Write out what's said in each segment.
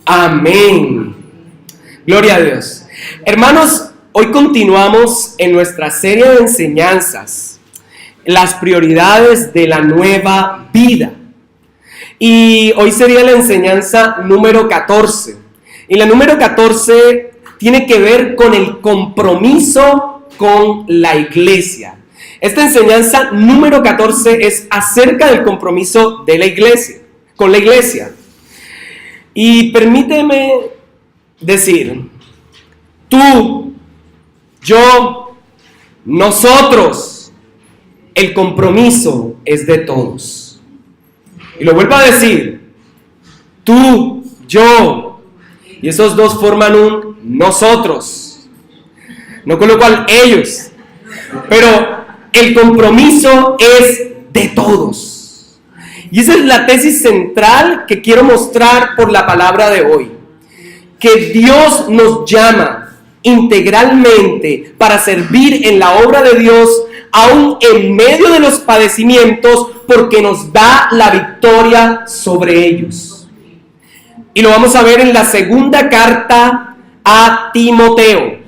Amén. Gloria a Dios. Hermanos, hoy continuamos en nuestra serie de enseñanzas, las prioridades de la nueva vida. Y hoy sería la enseñanza número 14. Y la número 14 tiene que ver con el compromiso con la iglesia. Esta enseñanza número 14 es acerca del compromiso de la iglesia, con la iglesia. Y permíteme decir, tú, yo, nosotros, el compromiso es de todos. Y lo vuelvo a decir, tú, yo, y esos dos forman un nosotros, no con lo cual ellos, pero el compromiso es de todos. Y esa es la tesis central que quiero mostrar por la palabra de hoy. Que Dios nos llama integralmente para servir en la obra de Dios, aún en medio de los padecimientos, porque nos da la victoria sobre ellos. Y lo vamos a ver en la segunda carta a Timoteo.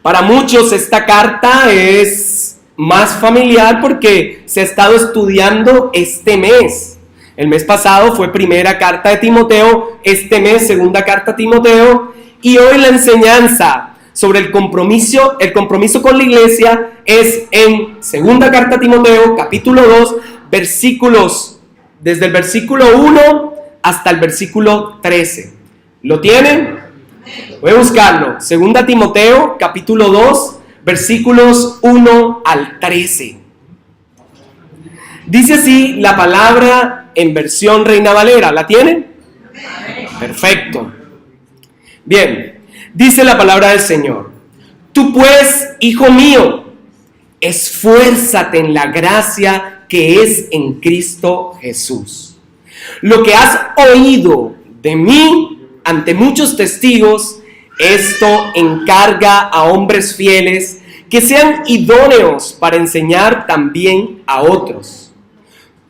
Para muchos esta carta es más familiar porque se ha estado estudiando este mes. El mes pasado fue primera carta de Timoteo, este mes segunda carta a Timoteo, y hoy la enseñanza sobre el compromiso con la iglesia es en segunda carta a Timoteo, capítulo 2, desde el versículo 1 hasta el versículo 13. ¿Lo tienen? Voy a buscarlo. Segunda Timoteo, capítulo 2, versículos 1 al 13. Dice así la palabra en versión Reina Valera. ¿La tienen? Perfecto. Bien, dice la palabra del Señor. Tú pues, hijo mío, esfuérzate en la gracia que es en Cristo Jesús. Lo que has oído de mí ante muchos testigos, esto encarga a hombres fieles que sean idóneos para enseñar también a otros.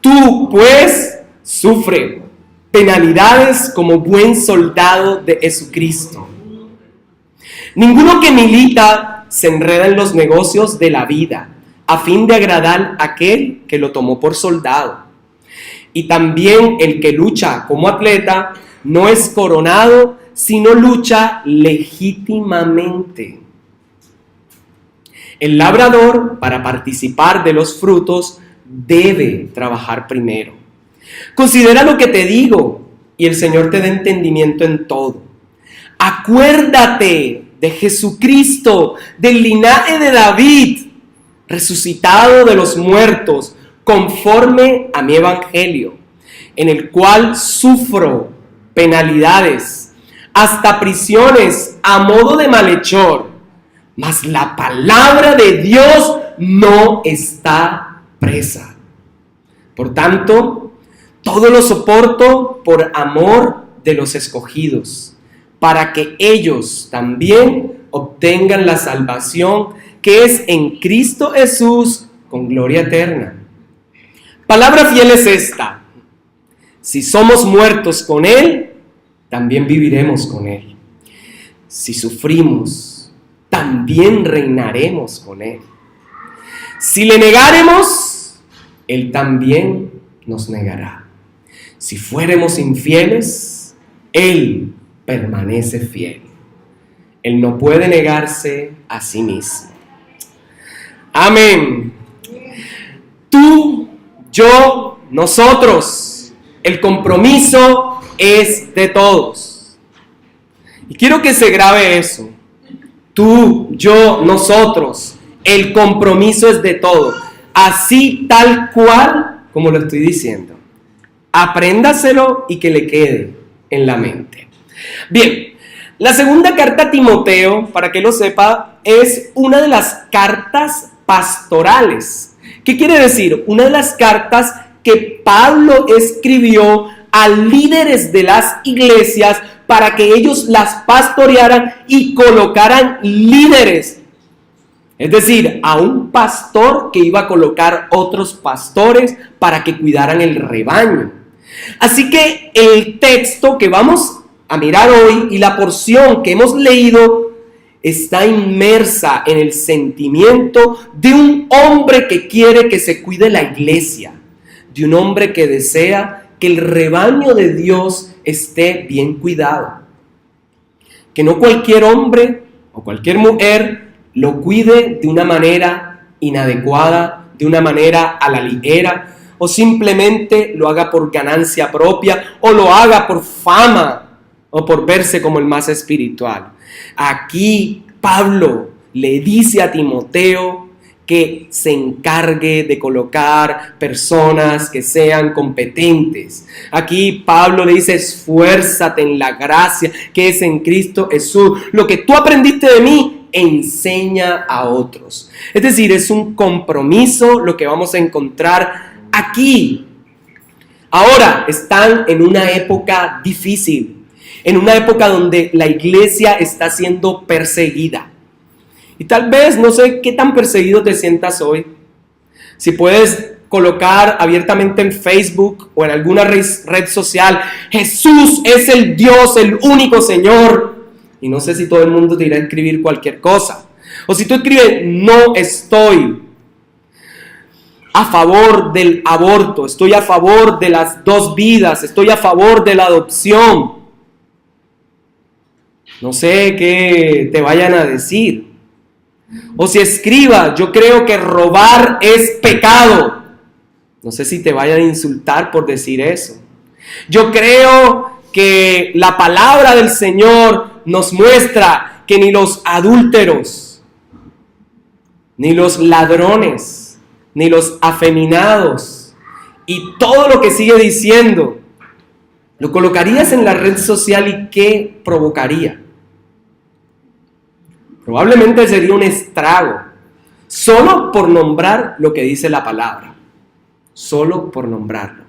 Tú, pues, sufre penalidades como buen soldado de Jesucristo. Ninguno que milita se enreda en los negocios de la vida, a fin de agradar a aquel que lo tomó por soldado. Y también el que lucha como atleta no es coronado, sino lucha legítimamente. El labrador, para participar de los frutos, debe trabajar primero. Considera lo que te digo, y el Señor te dé entendimiento en todo. Acuérdate de Jesucristo, del linaje de David, resucitado de los muertos, conforme a mi evangelio, en el cual sufro penalidades, hasta prisiones a modo de malhechor, mas la palabra de Dios no está presa. Por tanto, todo lo soporto por amor de los escogidos, para que ellos también obtengan la salvación que es en Cristo Jesús con gloria eterna. Palabra fiel es esta: si somos muertos con Él, también viviremos con Él. Si sufrimos, también reinaremos con Él. Si le negáremos, Él también nos negará. Si fuéramos infieles, Él permanece fiel. Él no puede negarse a sí mismo. Amén. Tú, yo, nosotros, el compromiso es de todos. Y quiero que se grabe eso. Tú, yo, nosotros, el compromiso es de todos. Así tal cual como lo estoy diciendo. Apréndaselo y que le quede en la mente. Bien, la segunda carta a Timoteo, para que lo sepa, es una de las cartas pastorales. ¿Qué quiere decir? Una de las cartas que Pablo escribió a líderes de las iglesias para que ellos las pastorearan y colocaran líderes. Es decir, a un pastor que iba a colocar otros pastores para que cuidaran el rebaño. Así que el texto que vamos a mirar hoy, y la porción que hemos leído está inmersa en el sentimiento de un hombre que quiere que se cuide la iglesia, de un hombre que desea que el rebaño de Dios esté bien cuidado. Que no cualquier hombre o cualquier mujer lo cuide de una manera inadecuada, de una manera a la ligera, o simplemente lo haga por ganancia propia, o lo haga por fama, o por verse como el más espiritual. Aquí Pablo le dice a Timoteo que se encargue de colocar personas que sean competentes. Aquí Pablo le dice: esfuérzate en la gracia que es en Cristo Jesús. Lo que tú aprendiste de mí, enseña a otros. Es decir, es un compromiso lo que vamos a encontrar aquí. Ahora están en una época difícil, en una época donde la iglesia está siendo perseguida. Y tal vez, no sé qué tan perseguido te sientas hoy. Si puedes colocar abiertamente en Facebook o en alguna red social: Jesús es el Dios, el único Señor. Y no sé si todo el mundo te irá a escribir cualquier cosa. O si tú escribes: no estoy a favor del aborto, estoy a favor de las dos vidas, estoy a favor de la adopción. No sé qué te vayan a decir. O si escriba: yo creo que robar es pecado. No sé si te vayan a insultar por decir eso. Yo creo que la palabra del Señor nos muestra que ni los adúlteros, ni los ladrones, ni los afeminados y todo lo que sigue diciendo, lo colocarías en la red social y ¿qué provocaría? Probablemente sería un estrago, solo por nombrar lo que dice la palabra, solo por nombrarlo.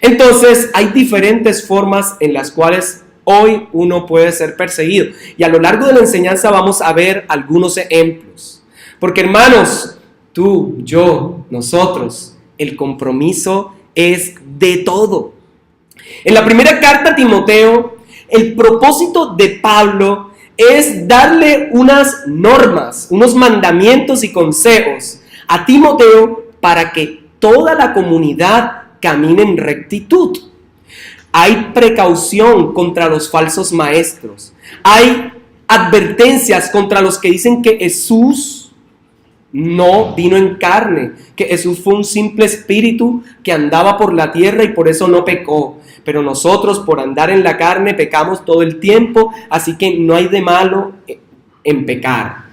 Entonces, hay diferentes formas en las cuales hoy uno puede ser perseguido. Y a lo largo de la enseñanza vamos a ver algunos ejemplos. Porque, hermanos, tú, yo, nosotros, el compromiso es de todo. En la primera carta a Timoteo, el propósito de Pablo es darle unas normas, unos mandamientos y consejos a Timoteo para que toda la comunidad camine en rectitud. Hay precaución contra los falsos maestros. Hay advertencias contra los que dicen que Jesús no vino en carne, que Jesús fue un simple espíritu que andaba por la tierra y por eso no pecó. Pero nosotros, por andar en la carne, pecamos todo el tiempo, así que no hay de malo en pecar.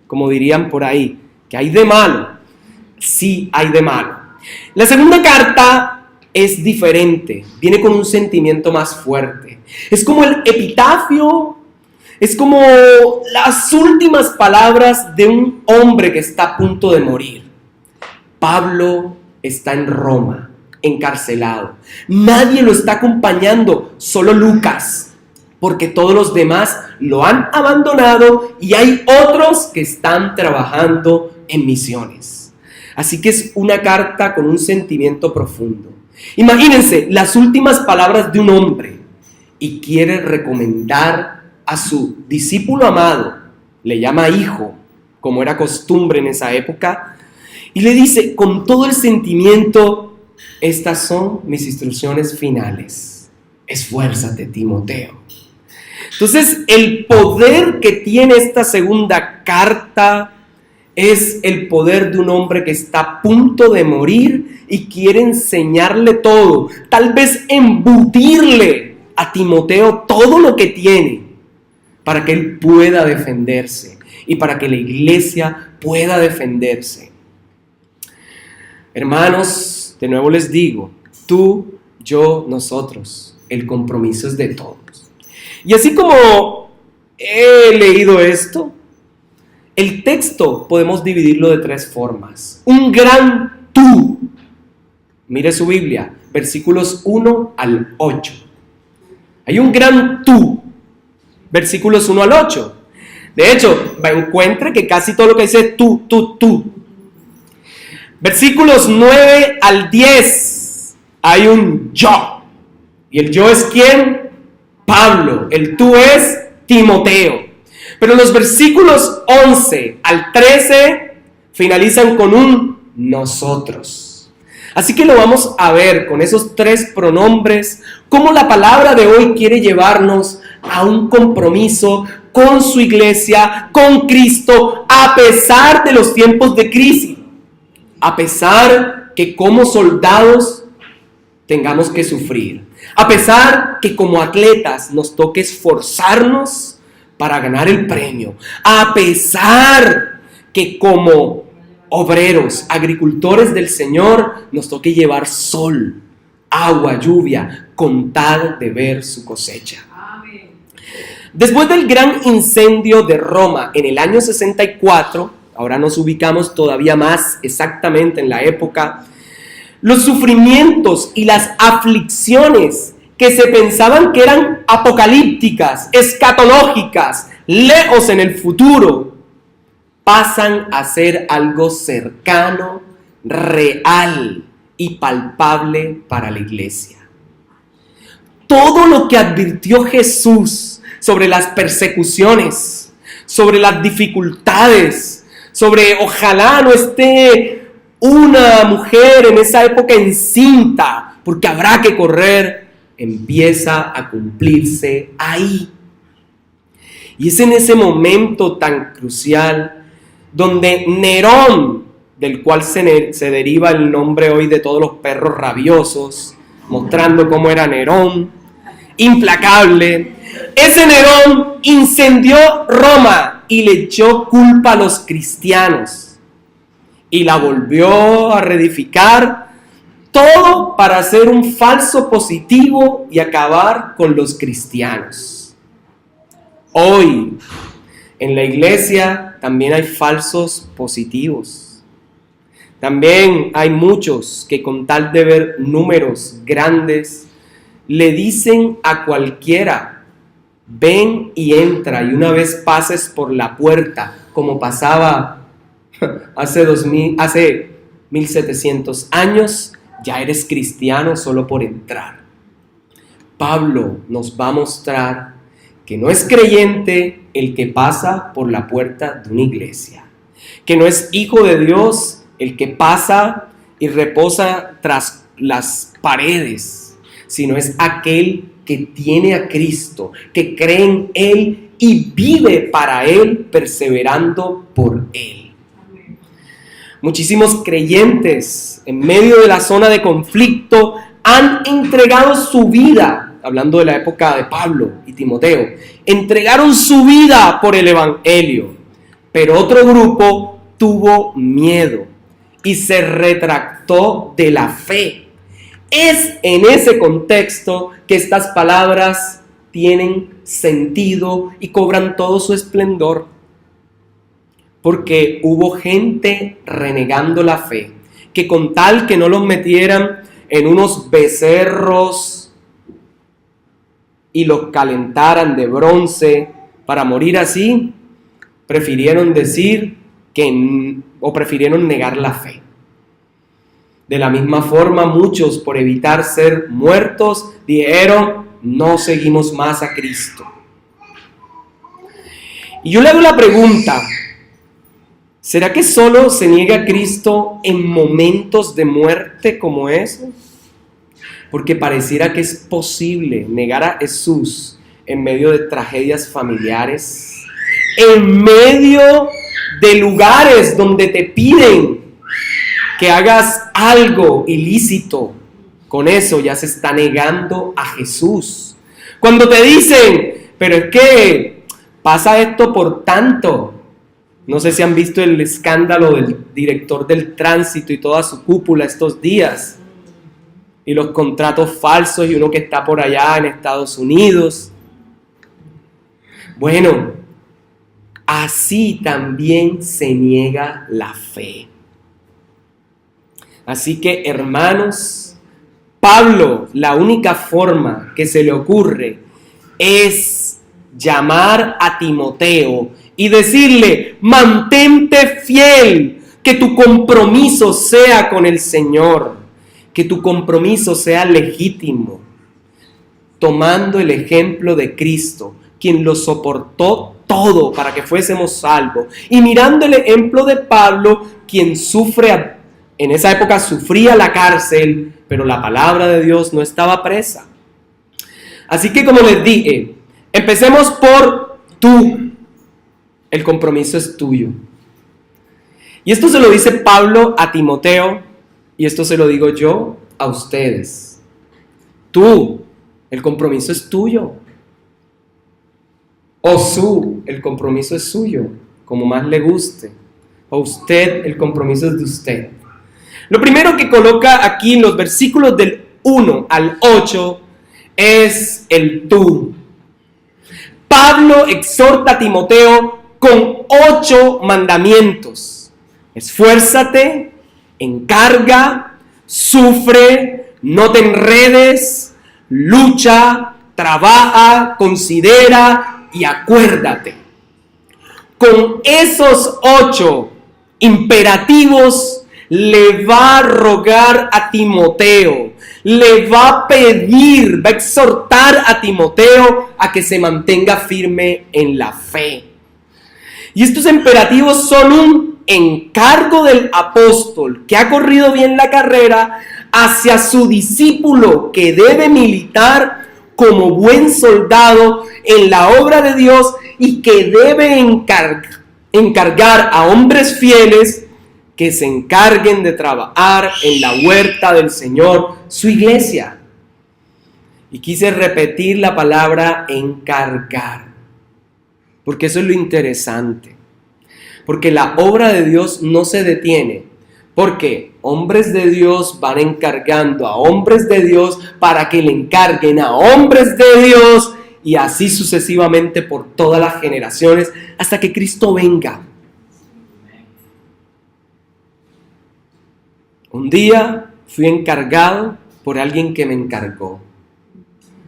Como dirían por ahí, que hay de malo. Sí hay de malo. La segunda carta es diferente, viene con un sentimiento más fuerte. Es como el epitafio, es como las últimas palabras de un hombre que está a punto de morir. Pablo está en Roma, encarcelado. Nadie lo está acompañando, solo Lucas, porque todos los demás lo han abandonado y hay otros que están trabajando en misiones. Así que es una carta con un sentimiento profundo. Imagínense las últimas palabras de un hombre y quiere recomendar a su discípulo amado, le llama hijo, como era costumbre en esa época, y le dice con todo el sentimiento: estas son mis instrucciones finales. Esfuérzate, Timoteo. Entonces, el poder que tiene esta segunda carta es el poder de un hombre que está a punto de morir y quiere enseñarle todo, tal vez embutirle a Timoteo todo lo que tiene para que él pueda defenderse y para que la iglesia pueda defenderse. Hermanos, de nuevo les digo, tú, yo, nosotros, el compromiso es de todos. Y así como he leído esto, el texto podemos dividirlo de tres formas. Un gran tú. Mire su Biblia, versículos 1 al 8. Hay un gran tú, versículos 1 al 8. De hecho, encuentre que casi todo lo que dice tú. Versículos 9 al 10, hay un yo. ¿Y el yo es quién? Pablo, el tú es Timoteo. Pero los versículos 11 al 13 finalizan con un nosotros. Así que lo vamos a ver con esos tres pronombres, cómo la palabra de hoy quiere llevarnos a un compromiso con su iglesia, con Cristo, a pesar de los tiempos de crisis, a pesar que como soldados tengamos que sufrir, a pesar que como atletas nos toque esforzarnos para ganar el premio, a pesar que como obreros, agricultores del Señor, nos toque llevar sol, agua, lluvia, con tal de ver su cosecha. Después del gran incendio de Roma en el año 64, ahora nos ubicamos todavía más exactamente en la época, los sufrimientos y las aflicciones que se pensaban que eran apocalípticas, escatológicas, lejos en el futuro, pasan a ser algo cercano, real y palpable para la iglesia. Todo lo que advirtió Jesús sobre las persecuciones, sobre las dificultades, sobre ojalá no esté una mujer en esa época encinta, porque habrá que correr, empieza a cumplirse ahí. Y es en ese momento tan crucial donde Nerón, del cual se deriva el nombre hoy de todos los perros rabiosos, mostrando cómo era Nerón, implacable, ese Nerón incendió Roma y le echó culpa a los cristianos y la volvió a reedificar, todo para hacer un falso positivo y acabar con los cristianos. Hoy en la iglesia también hay falsos positivos. También hay muchos que con tal de ver números grandes le dicen a cualquiera: ven y entra, y una vez pases por la puerta, como pasaba hace 1700 años, ya eres cristiano solo por entrar. Pablo nos va a mostrar que no es creyente el que pasa por la puerta de una iglesia, que no es hijo de Dios el que pasa y reposa tras las paredes, sino es aquel que tiene a Cristo, que cree en Él y vive para Él, perseverando por Él. Muchísimos creyentes en medio de la zona de conflicto han entregado su vida, hablando de la época de Pablo y Timoteo, entregaron su vida por el evangelio, pero otro grupo tuvo miedo y se retractó de la fe. Es en ese contexto que estas palabras tienen sentido y cobran todo su esplendor, porque hubo gente renegando la fe, que con tal que no los metieran en unos becerros y los calentaran de bronce para morir así, prefirieron prefirieron negar la fe. De la misma forma, muchos, por evitar ser muertos, dijeron: no seguimos más a Cristo. Y yo le hago la pregunta: ¿será que solo se niega a Cristo en momentos de muerte como esos? Porque pareciera que es posible negar a Jesús en medio de tragedias familiares, en medio de lugares donde te piden que hagas algo ilícito. Con eso ya se está negando a Jesús. Cuando te dicen: pero es que pasa esto por tanto. No sé si han visto el escándalo del director del tránsito y toda su cúpula estos días, y los contratos falsos, y uno que está por allá en Estados Unidos. Bueno, así también se niega la fe. Así que, hermanos, Pablo, la única forma que se le ocurre es llamar a Timoteo y decirle: mantente fiel, que tu compromiso sea con el Señor, que tu compromiso sea legítimo. tomando el ejemplo de Cristo, quien lo soportó todo para que fuésemos salvos, y mirando el ejemplo de Pablo, quien en esa época sufría la cárcel, pero la palabra de Dios no estaba presa. Así que, como les dije, empecemos por tú. El compromiso es tuyo. Y esto se lo dice Pablo a Timoteo, y esto se lo digo yo a ustedes. Tú, el compromiso es tuyo. O el compromiso es suyo, como más le guste. O usted, el compromiso es de usted. Lo primero que coloca aquí en los versículos del 1 al 8 es el tú. Pablo exhorta a Timoteo con 8 mandamientos. Esfuérzate, encarga, sufre, no te enredes, lucha, trabaja, considera y acuérdate. Con esos 8 imperativos le va a rogar a Timoteo, le va a pedir, va a exhortar a Timoteo a que se mantenga firme en la fe. Y estos imperativos son un encargo del apóstol que ha corrido bien la carrera hacia su discípulo que debe militar como buen soldado en la obra de Dios y que debe encargar a hombres fieles que se encarguen de trabajar en la huerta del Señor, su iglesia. Y quise repetir la palabra encargar, porque eso es lo interesante. Porque la obra de Dios no se detiene, porque hombres de Dios van encargando a hombres de Dios para que le encarguen a hombres de Dios, y así sucesivamente por todas las generaciones hasta que Cristo venga. Un día fui encargado por alguien que me encargó.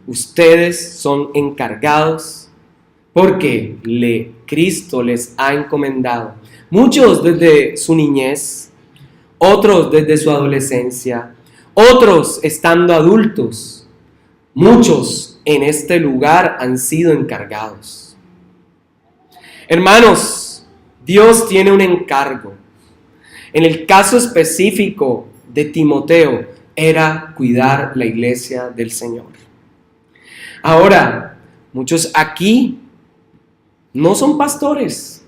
Ustedes son encargados porque Cristo les ha encomendado. Muchos desde su niñez, otros desde su adolescencia, otros estando adultos. Muchos en este lugar han sido encargados. Hermanos, Dios tiene un encargo. En el caso específico de Timoteo, era cuidar la iglesia del Señor. Ahora, muchos aquí no son pastores,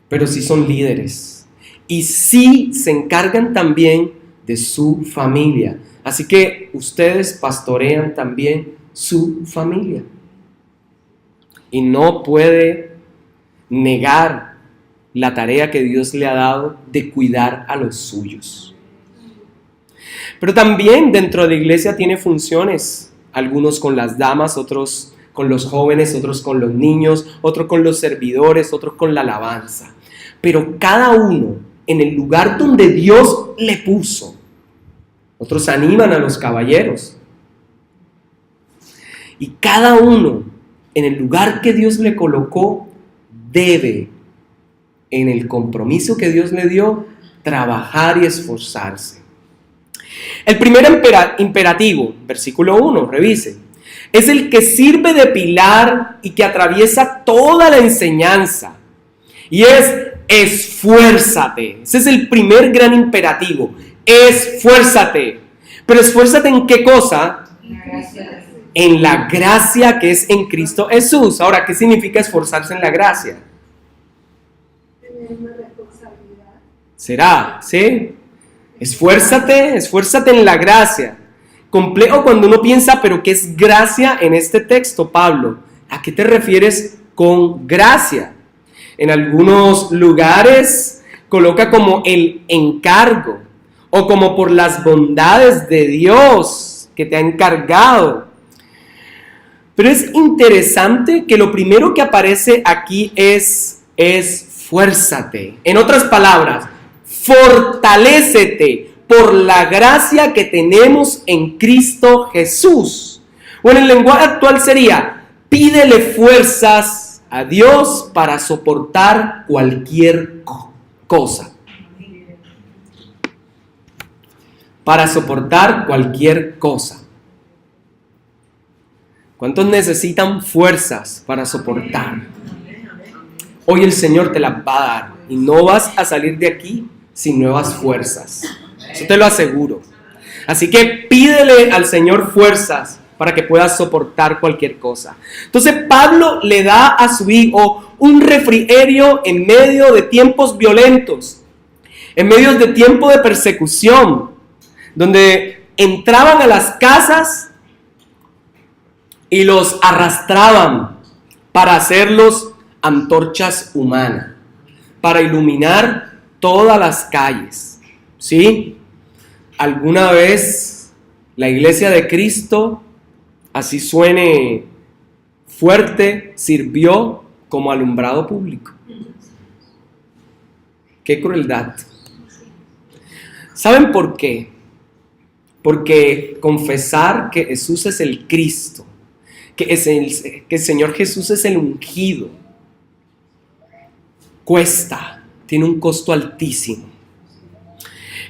pero sí son líderes. Y sí se encargan también de su familia. Así que ustedes pastorean también su familia. Y no puede negar la tarea que Dios le ha dado de cuidar a los suyos. Pero también dentro de la iglesia tiene funciones, algunos con las damas, otros con los jóvenes, otros con los niños, otros con los servidores, otros con la alabanza. Pero cada uno en el lugar donde Dios le puso. Otros animan a los caballeros. Y cada uno en el lugar que Dios le colocó debe, en el compromiso que Dios le dio, trabajar y esforzarse. El primer imperativo, versículo 1, revise, es el que sirve de pilar y que atraviesa toda la enseñanza. Y es esfuérzate. Ese es el primer gran imperativo. Esfuérzate. Pero esfuérzate ¿en qué cosa? En la gracia que es en Cristo Jesús. Ahora, ¿qué significa esforzarse en la gracia? ¿Será? ¿Sí? Esfuérzate en la gracia. Complejo cuando uno piensa, pero ¿qué es gracia en este texto, Pablo? ¿A qué te refieres con gracia? En algunos lugares coloca como el encargo o como por las bondades de Dios que te ha encargado. Pero es interesante que lo primero que aparece aquí es esfuérzate. En otras palabras, fortalécete por la gracia que tenemos en Cristo Jesús. O en el lenguaje actual sería, pídele fuerzas a Dios para soportar cualquier cosa. Para soportar cualquier cosa. ¿Cuántos necesitan fuerzas para soportar? Hoy el Señor te las va a dar y no vas a salir de aquí sin nuevas fuerzas. Eso te lo aseguro. Así que pídele al Señor fuerzas para que puedas soportar cualquier cosa. Entonces Pablo le da a su hijo un refrigerio en medio de tiempos violentos, en medio de tiempos de persecución, donde entraban a las casas y los arrastraban para hacerlos antorchas humanas, para iluminar todas las calles. ¿Sí? ¿Alguna vez la iglesia de Cristo, así suene fuerte, sirvió como alumbrado público? ¡Qué crueldad! ¿Saben por qué? Porque confesar que Jesús es el Cristo, que el Señor Jesús es el ungido, cuesta, tiene un costo altísimo.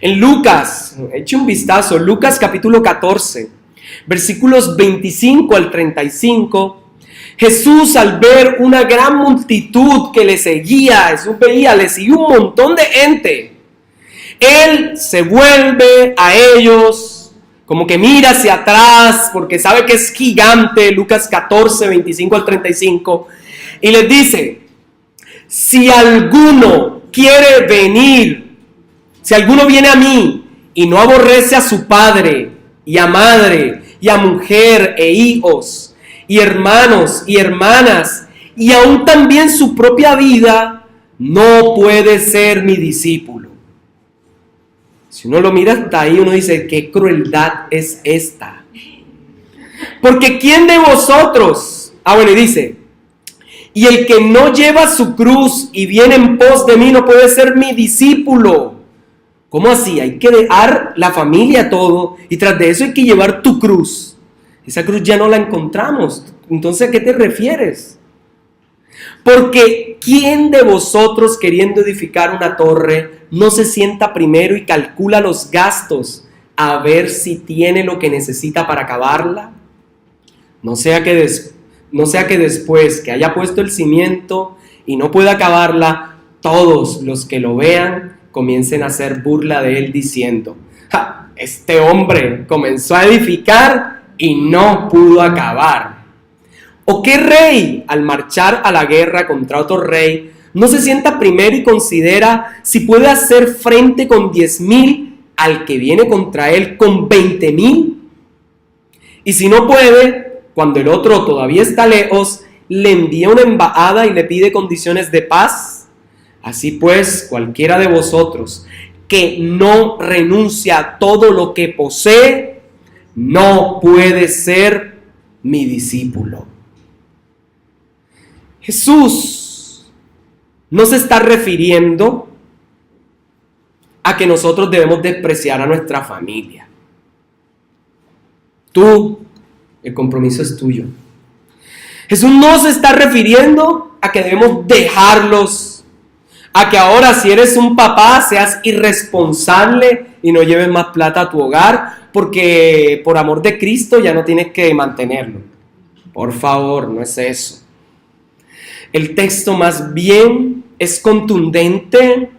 En Lucas, eche un vistazo, Lucas capítulo 14, versículos 25 al 35, Jesús, al ver una gran multitud que le seguía, le siguió un montón de gente. Él se vuelve a ellos, como que mira hacia atrás, porque sabe que es gigante, Lucas 14, 25 al 35, y les dice: si alguno quiere venir, si alguno viene a mí y no aborrece a su padre y a madre y a mujer e hijos y hermanos y hermanas y aún también su propia vida, no puede ser mi discípulo. Si uno lo mira hasta ahí, uno dice: ¿qué crueldad es esta? Porque ¿quién de vosotros? Y dice: y el que no lleva su cruz y viene en pos de mí no puede ser mi discípulo. ¿Cómo así? Hay que dejar la familia, todo, y tras de eso hay que llevar tu cruz. Esa cruz ya no la encontramos. Entonces, ¿a qué te refieres? Porque ¿quién de vosotros, queriendo edificar una torre, no se sienta primero y calcula los gastos a ver si tiene lo que necesita para acabarla? No sea que después que haya puesto el cimiento y no pueda acabarla, todos los que lo vean comiencen a hacer burla de él diciendo: ¡ja! Este hombre comenzó a edificar y no pudo acabar. ¿O qué rey, al marchar a la guerra contra otro rey, no se sienta primero y considera si puede hacer frente con 10,000 al que viene contra él con 20,000? Y si no puede, cuando el otro todavía está lejos, le envía una embajada y le pide condiciones de paz. Así pues, cualquiera de vosotros que no renuncia a todo lo que posee, no puede ser mi discípulo. Jesús no se está refiriendo a que nosotros debemos despreciar a nuestra familia. El compromiso es tuyo. Jesús no se está refiriendo a que debemos dejarlos, a que ahora si eres un papá seas irresponsable y no lleves más plata a tu hogar porque por amor de Cristo ya no tienes que mantenerlo. Por favor, no es eso. El texto más bien es contundente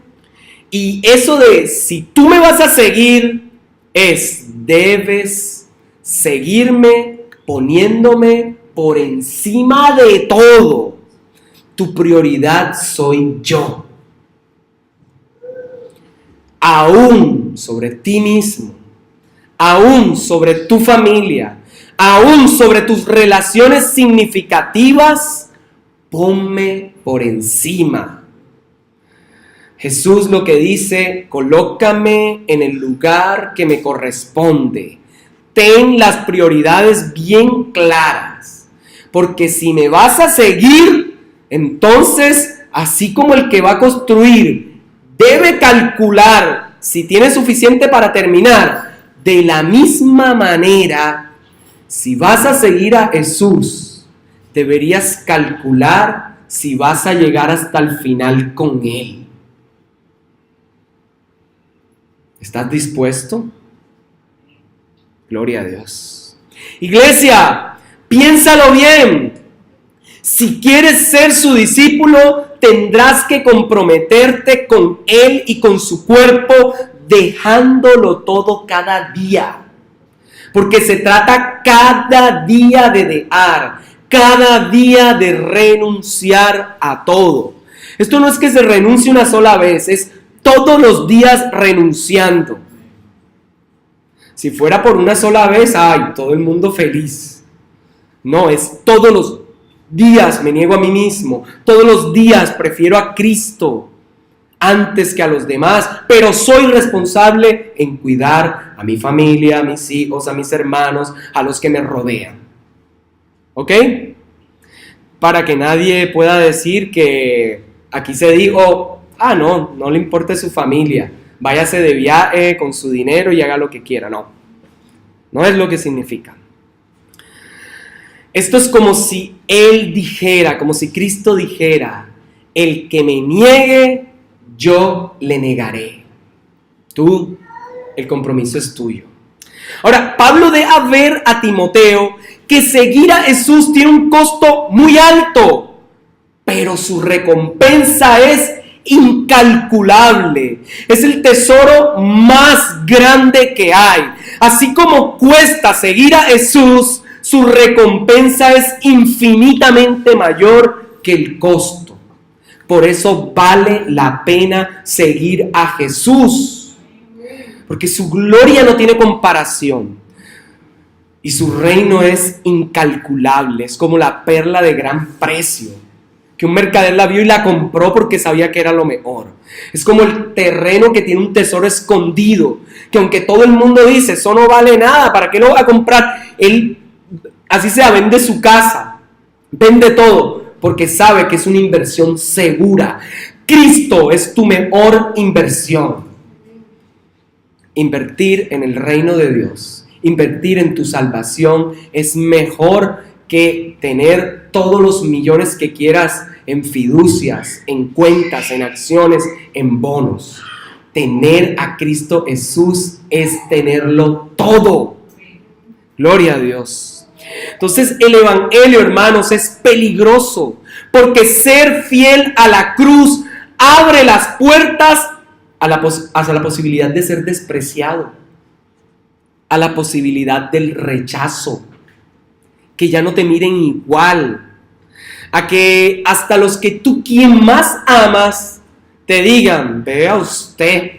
y eso de si tú me vas a seguir debes seguirme poniéndome por encima de todo. Tu prioridad soy yo. Aún sobre ti mismo, aún sobre tu familia, aún sobre tus relaciones significativas, ponme por encima. Jesús lo que dice: colócame en el lugar que me corresponde. Ten las prioridades bien claras, porque si me vas a seguir, entonces, así como el que va a construir debe calcular si tiene suficiente para terminar, de la misma manera, si vas a seguir a Jesús, deberías calcular si vas a llegar hasta el final con Él. ¿Estás dispuesto? Gloria a Dios. Iglesia, Piénsalo bien. Si quieres ser su discípulo, tendrás que comprometerte con Él y con su cuerpo, dejándolo todo cada día. Porque se trata cada día de dejar, cada día de renunciar a todo. Esto no es que se renuncie una sola vez, es todos los días renunciando. Si fuera por una sola vez, ¡ay! Todo el mundo feliz. No, es todos los días me niego a mí mismo. Todos los días prefiero a Cristo antes que a los demás. Pero soy responsable en cuidar a mi familia, a mis hijos, a mis hermanos, a los que me rodean. ¿Ok? Para que nadie pueda decir que aquí se dijo, no le importa su familia. Váyase de viaje con su dinero y haga lo que quiera. No es lo que significa. Esto es como si Él dijera, como si Cristo dijera, el que me niegue, yo le negaré. Tú, el compromiso es tuyo. Ahora, Pablo deja ver a Timoteo que seguir a Jesús tiene un costo muy alto, pero su recompensa es incalculable. Es el tesoro más grande que hay. Así como cuesta seguir a Jesús, su recompensa es infinitamente mayor que el costo. Por eso vale la pena seguir a Jesús, porque su gloria no tiene comparación y su reino es incalculable. Es como la perla de gran precio que un mercader la vio y la compró porque sabía que era lo mejor. Es como el terreno que tiene un tesoro escondido, que aunque todo el mundo dice, eso no vale nada, ¿para qué lo va a comprar? Él, así sea, vende su casa, vende todo, porque sabe que es una inversión segura. Cristo es tu mejor inversión. Invertir en el reino de Dios, invertir en tu salvación es mejor que tener todos los millones que quieras en fiducias, en cuentas, en acciones, en bonos. Tener a Cristo Jesús es tenerlo todo. Gloria a Dios. Entonces el evangelio, hermanos, es peligroso porque ser fiel a la cruz abre las puertas hacia la posibilidad de ser despreciado, a la posibilidad del rechazo, que ya no te miren igual, a que hasta los que tú quien más amas te digan, vea usted,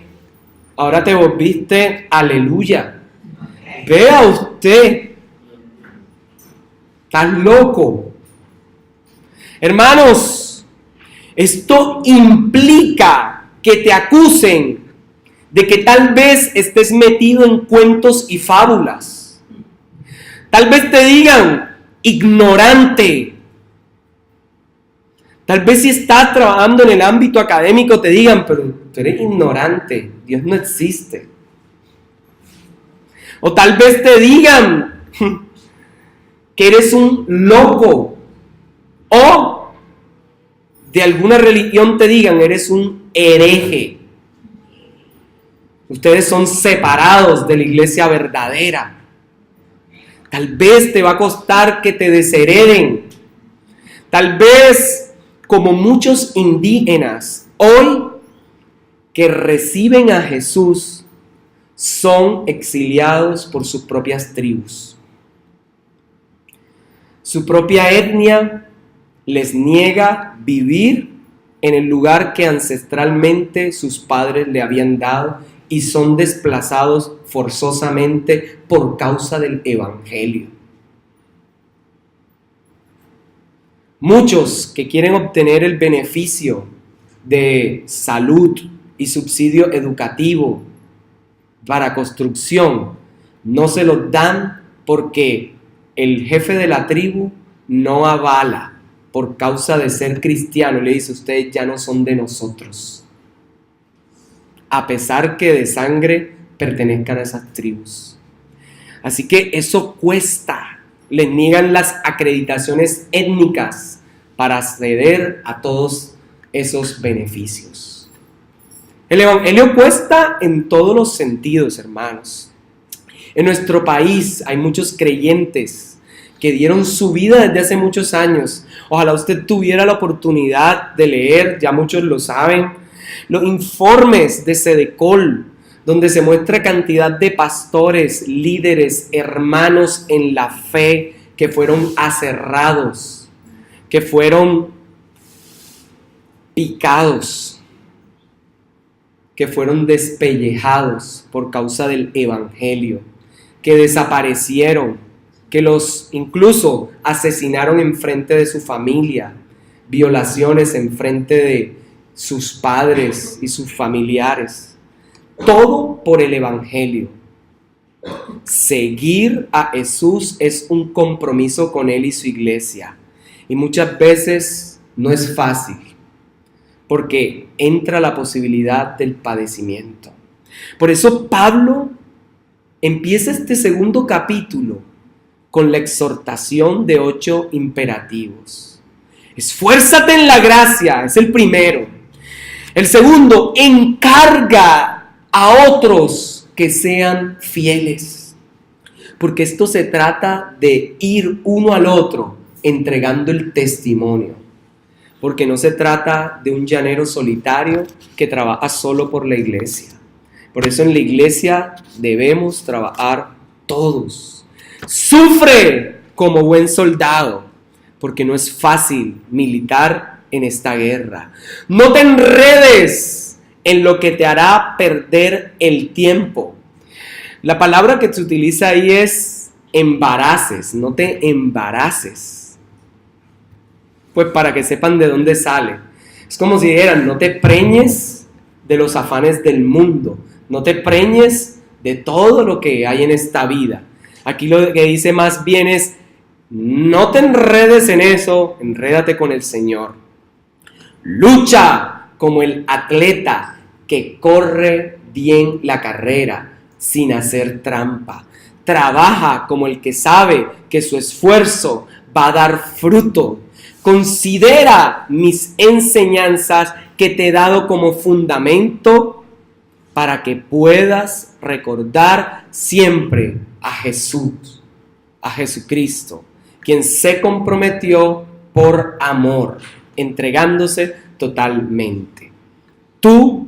ahora te volviste aleluya, vea usted, estás loco. Hermanos, esto implica que te acusen de que tal vez estés metido en cuentos y fábulas. Tal vez te digan ignorante. Tal vez si estás trabajando en el ámbito académico te digan, pero tú eres ignorante, Dios no existe. O tal vez te digan que eres un loco. O de alguna religión te digan, eres un hereje. Ustedes son separados de la iglesia verdadera. Tal vez te va a costar que te deshereden. Tal vez, como muchos indígenas hoy que reciben a Jesús, son exiliados por sus propias tribus. Su propia etnia les niega vivir en el lugar que ancestralmente sus padres le habían dado y son desplazados forzosamente por causa del evangelio. Muchos que quieren obtener el beneficio de salud y subsidio educativo para construcción no se los dan porque el jefe de la tribu no avala por causa de ser cristiano. Le dice, ustedes ya no son de nosotros, a pesar que de sangre pertenezcan a esas tribus. Así que eso cuesta. Les niegan las acreditaciones étnicas para acceder a todos esos beneficios. El evangelio cuesta en todos los sentidos, hermanos. En nuestro país hay muchos creyentes que dieron su vida desde hace muchos años. Ojalá usted tuviera la oportunidad de leer, ya muchos lo saben, los informes de Sedecol, donde se muestra cantidad de pastores, líderes, hermanos en la fe que fueron aserrados, que fueron picados, que fueron despellejados por causa del evangelio, que desaparecieron, que los incluso asesinaron en frente de su familia, violaciones en frente de sus padres y sus familiares. Todo por el evangelio. Seguir a Jesús es un compromiso con Él y su iglesia. Y muchas veces no es fácil, porque entra la posibilidad del padecimiento. Por eso Pablo empieza este segundo capítulo con la exhortación de 8 imperativos. Esfuérzate en la gracia, es el primero. El segundo, encarga a otros que sean fieles. Porque esto se trata de ir uno al otro entregando el testimonio. Porque no se trata de un llanero solitario que trabaja solo por la iglesia. Por eso en la iglesia debemos trabajar todos. Sufre como buen soldado, porque no es fácil militar en esta guerra. No te enredes en lo que te hará perder el tiempo. La palabra que se utiliza ahí es embaraces, no te embaraces. Pues para que sepan de dónde sale. Es como si dijeran, no te preñes de los afanes del mundo, no te preñes de todo lo que hay en esta vida. Aquí lo que dice más bien es, no te enredes en eso, enrédate con el Señor. Lucha como el atleta que corre bien la carrera sin hacer trampa. Trabaja como el que sabe que su esfuerzo va a dar fruto. Considera mis enseñanzas que te he dado como fundamento para que puedas recordar siempre a Jesús, a Jesucristo, quien se comprometió por amor, entregándose totalmente. Tú,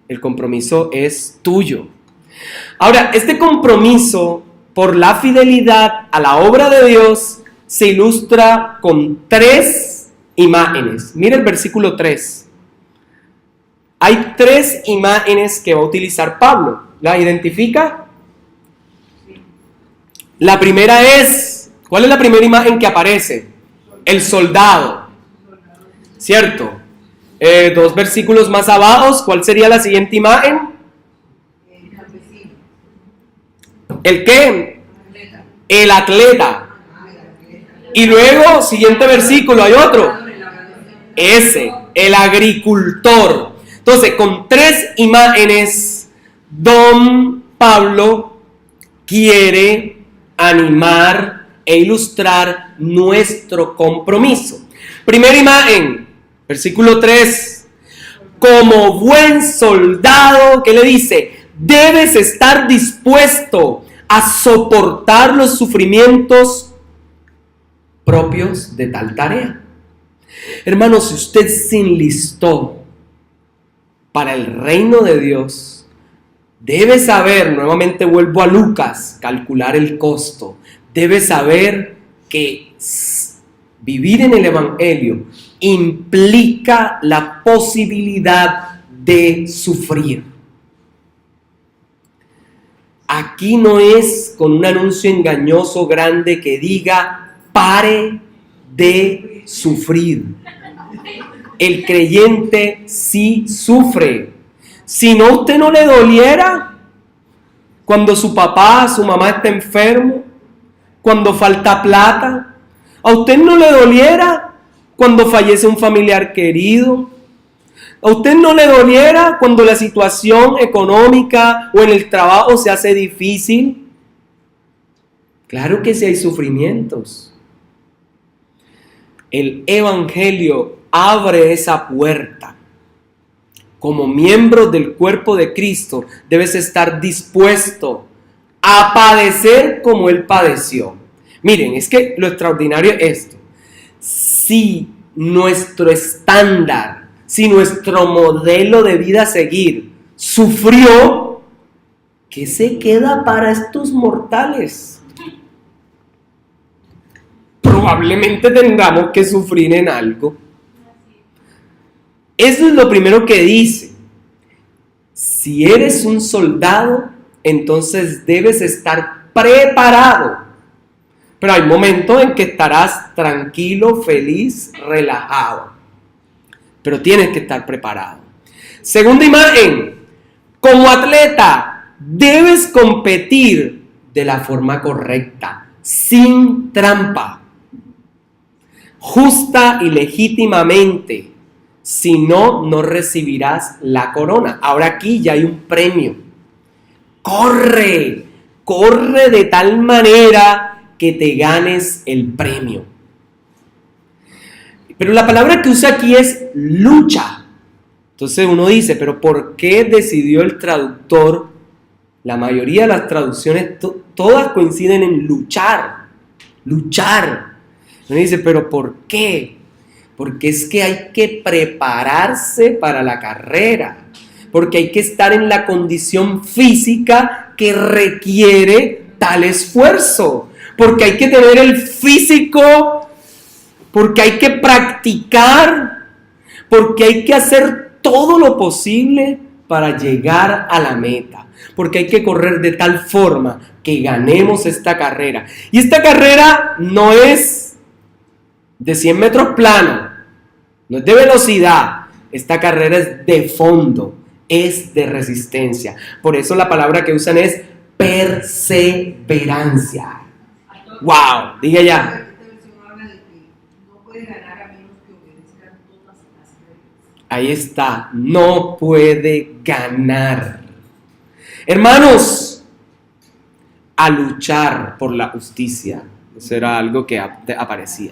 el compromiso es tuyo. Ahora, este compromiso por la fidelidad a la obra de Dios se ilustra con 3 imágenes. Mira el versículo 3. Hay 3 imágenes que va a utilizar Pablo. ¿La identifica? La primera es, ¿cuál es la primera imagen que aparece? El soldado, ¿cierto? 2 versículos más abajo, ¿cuál sería la siguiente imagen? ¿El qué? El atleta. Y luego, siguiente versículo, hay otro. Ese, el agricultor. Entonces, con 3 imágenes, don Pablo quiere animar e ilustrar nuestro compromiso. Primera imagen, versículo 3. Como buen soldado, ¿qué le dice? Debes estar dispuesto a soportar los sufrimientos propios de tal tarea. Hermanos, si usted se enlistó para el reino de Dios, debe saber, nuevamente vuelvo a Lucas, calcular el costo. Debe saber que vivir en el evangelio implica la posibilidad de sufrir. Aquí no es con un anuncio engañoso grande que diga, pare de sufrir. El creyente sí sufre. Si no, a usted no le doliera cuando su papá, su mamá está enfermo, cuando falta plata. A usted no le doliera cuando fallece un familiar querido. ¿A usted no le doliera cuando la situación económica o en el trabajo se hace difícil? Claro que sí hay sufrimientos. El evangelio abre esa puerta. Como miembro del cuerpo de Cristo, debes estar dispuesto a padecer como Él padeció. Miren, es que lo extraordinario es esto. Si nuestro estándar, si nuestro modelo de vida a seguir sufrió, ¿qué se queda para estos mortales? Probablemente tengamos que sufrir en algo. Eso es lo primero que dice. Si eres un soldado, entonces debes estar preparado. Pero hay momentos en que estarás tranquilo, feliz, relajado. Pero tienes que estar preparado. Segunda imagen, como atleta, debes competir de la forma correcta, sin trampa, justa y legítimamente. Si no, no recibirás la corona. Ahora aquí ya hay un premio. Corre de tal manera que te ganes el premio. Pero la palabra que usa aquí es lucha. Entonces uno dice, pero ¿por qué decidió el traductor? La mayoría de las traducciones, todas coinciden en luchar. Luchar. Uno dice, pero ¿por qué? Porque es que hay que prepararse para la carrera. Porque hay que estar en la condición física que requiere tal esfuerzo. Porque hay que tener el físico, porque hay que practicar, porque hay que hacer todo lo posible para llegar a la meta. Porque hay que correr de tal forma que ganemos esta carrera. Y esta carrera no es de 100 metros plano, no es de velocidad. Esta carrera es de fondo, es de resistencia. Por eso la palabra que usan es perseverancia. ¡Wow! Diga ya. Ahí está, no puede ganar. Hermanos, a luchar por la justicia. Eso era algo que aparecía.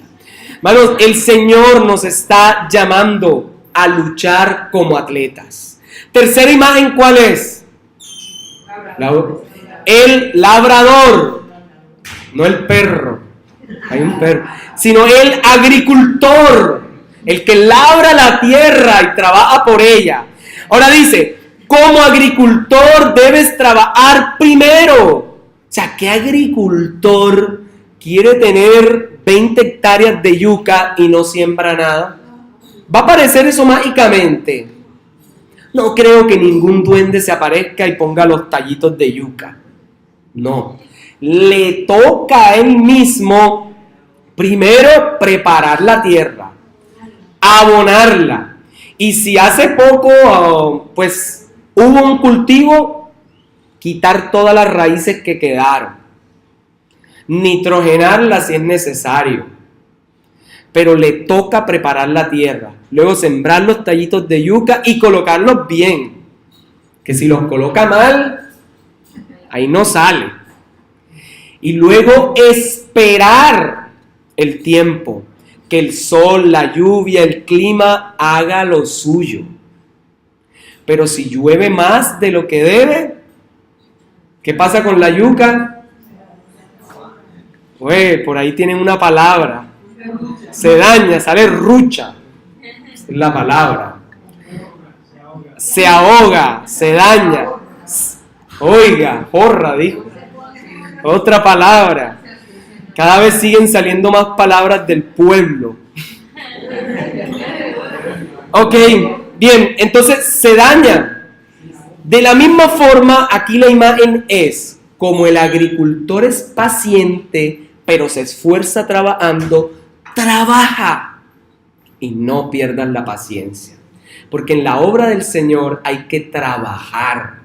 Hermanos, el Señor nos está llamando a luchar como atletas. Tercera imagen, ¿cuál es? El labrador. No el perro, hay un perro, sino el agricultor, el que labra la tierra y trabaja por ella. Ahora dice, como agricultor debes trabajar primero. O sea, ¿qué agricultor quiere tener 20 hectáreas de yuca y no siembra nada? ¿Va a aparecer eso mágicamente? No creo que ningún duende se aparezca y ponga los tallitos de yuca. No. Le toca a él mismo primero preparar la tierra, abonarla, y si hace poco pues hubo un cultivo, quitar todas las raíces que quedaron, nitrogenarla si es necesario, pero le toca preparar la tierra, luego sembrar los tallitos de yuca y colocarlos bien, que si los coloca mal, ahí no sale. Y luego esperar el tiempo, que el sol, la lluvia, el clima haga lo suyo. Pero si llueve más de lo que debe, ¿qué pasa con la yuca? Pues por ahí tienen una palabra. Se daña, sale rucha. Es la palabra. Se ahoga, se daña. Oiga, porra, dijo. Otra palabra. Cada vez siguen saliendo más palabras del pueblo. Ok, bien, entonces se daña. De la misma forma, aquí la imagen es como el agricultor es paciente, pero se esfuerza trabajando, trabaja y no pierdan la paciencia. Porque en la obra del Señor hay que trabajar.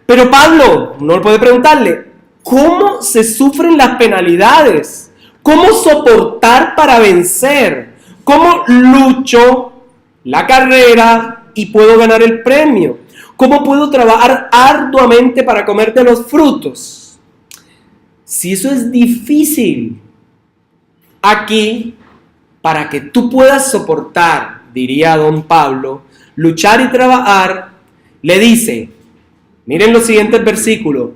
Pero Pablo, uno puede preguntarle, ¿cómo se sufren las penalidades? ¿Cómo soportar para vencer? ¿Cómo lucho la carrera y puedo ganar el premio? ¿Cómo puedo trabajar arduamente para comer de los frutos? Si eso es difícil, aquí, para que tú puedas soportar, diría don Pablo, luchar y trabajar, le dice, miren los siguientes versículos,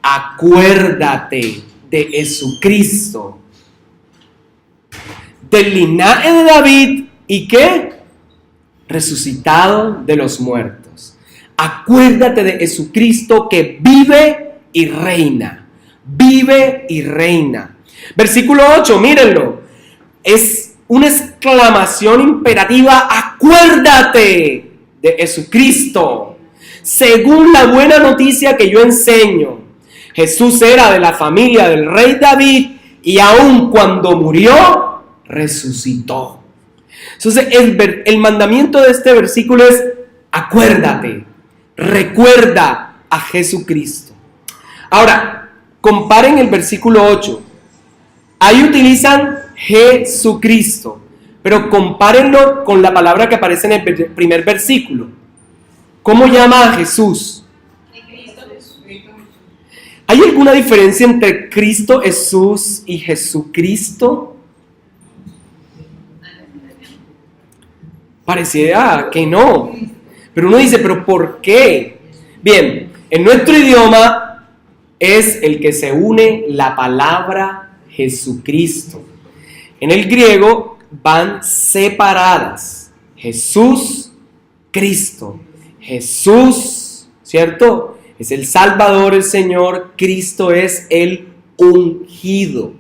acuérdate de Jesucristo, del linaje de David, ¿y qué? Resucitado de los muertos. Acuérdate de Jesucristo que vive y reina. Vive y reina. Versículo 8, mírenlo. Es una exclamación imperativa. Acuérdate de Jesucristo. Según la buena noticia que yo enseño, Jesús era de la familia del rey David y aun cuando murió, resucitó. Entonces el mandamiento de este versículo es: acuérdate, recuerda a Jesucristo. Ahora, comparen el versículo 8. Ahí utilizan Jesucristo, pero compárenlo con la palabra que aparece en el primer versículo. ¿Cómo llama a Jesús? ¿Hay alguna diferencia entre Cristo Jesús y Jesucristo? Pareciera que no. Pero uno dice, ¿pero por qué? Bien, en nuestro idioma es el que se une la palabra Jesucristo. En el griego van separadas. Jesús, Cristo. Jesús, ¿cierto? Es el Salvador, el Señor. Cristo es el ungido,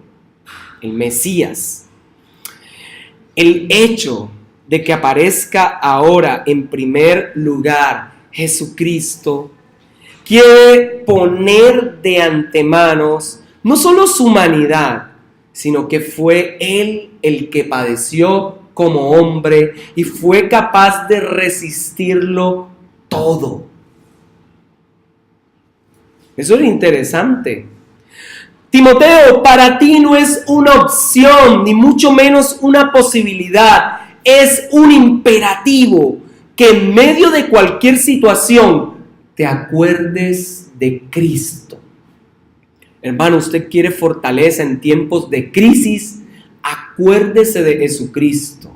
el Mesías. El hecho de que aparezca ahora en primer lugar Jesucristo quiere poner de antemano no solo su humanidad, sino que fue Él el que padeció como hombre y fue capaz de resistirlo todo. Eso es interesante. Timoteo, para ti no es una opción, ni mucho menos una posibilidad. Es un imperativo que en medio de cualquier situación te acuerdes de Cristo. Hermano, usted quiere fortaleza en tiempos de crisis, acuérdese de Jesucristo.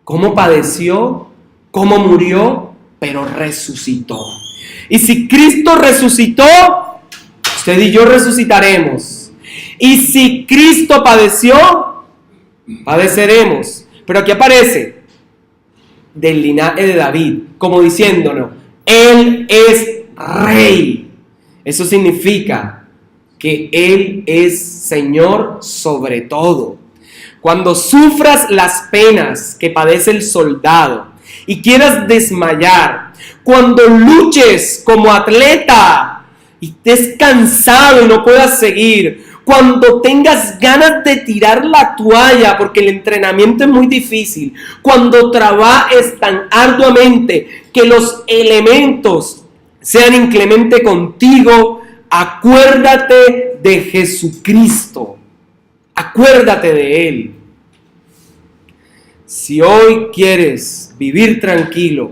¿Cómo padeció? ¿Cómo murió? Pero resucitó. Y si Cristo resucitó, usted y yo resucitaremos. Y si Cristo padeció, padeceremos. Pero aquí aparece del linaje de David, como diciéndonos, Él es rey. Eso significa que Él es Señor sobre todo. Cuando sufras las penas que padece el soldado y quieras desmayar, cuando luches como atleta y estés cansado y no puedas seguir, cuando tengas ganas de tirar la toalla porque el entrenamiento es muy difícil, cuando trabajes tan arduamente que los elementos sean inclementes contigo, acuérdate de Jesucristo, acuérdate de Él. Si hoy quieres vivir tranquilo,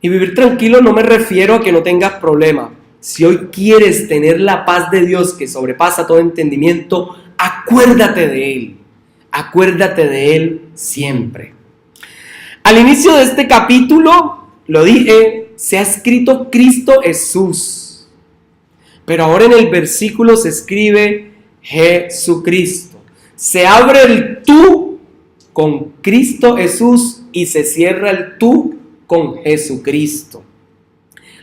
y vivir tranquilo no me refiero a que no tengas problema. Si hoy quieres tener la paz de Dios que sobrepasa todo entendimiento, acuérdate de Él. Acuérdate de Él siempre. Al inicio de este capítulo, lo dije, se ha escrito Cristo Jesús. Pero ahora en el versículo se escribe Jesucristo. Se abre el tú con Cristo Jesús y se cierra el tú con Jesucristo.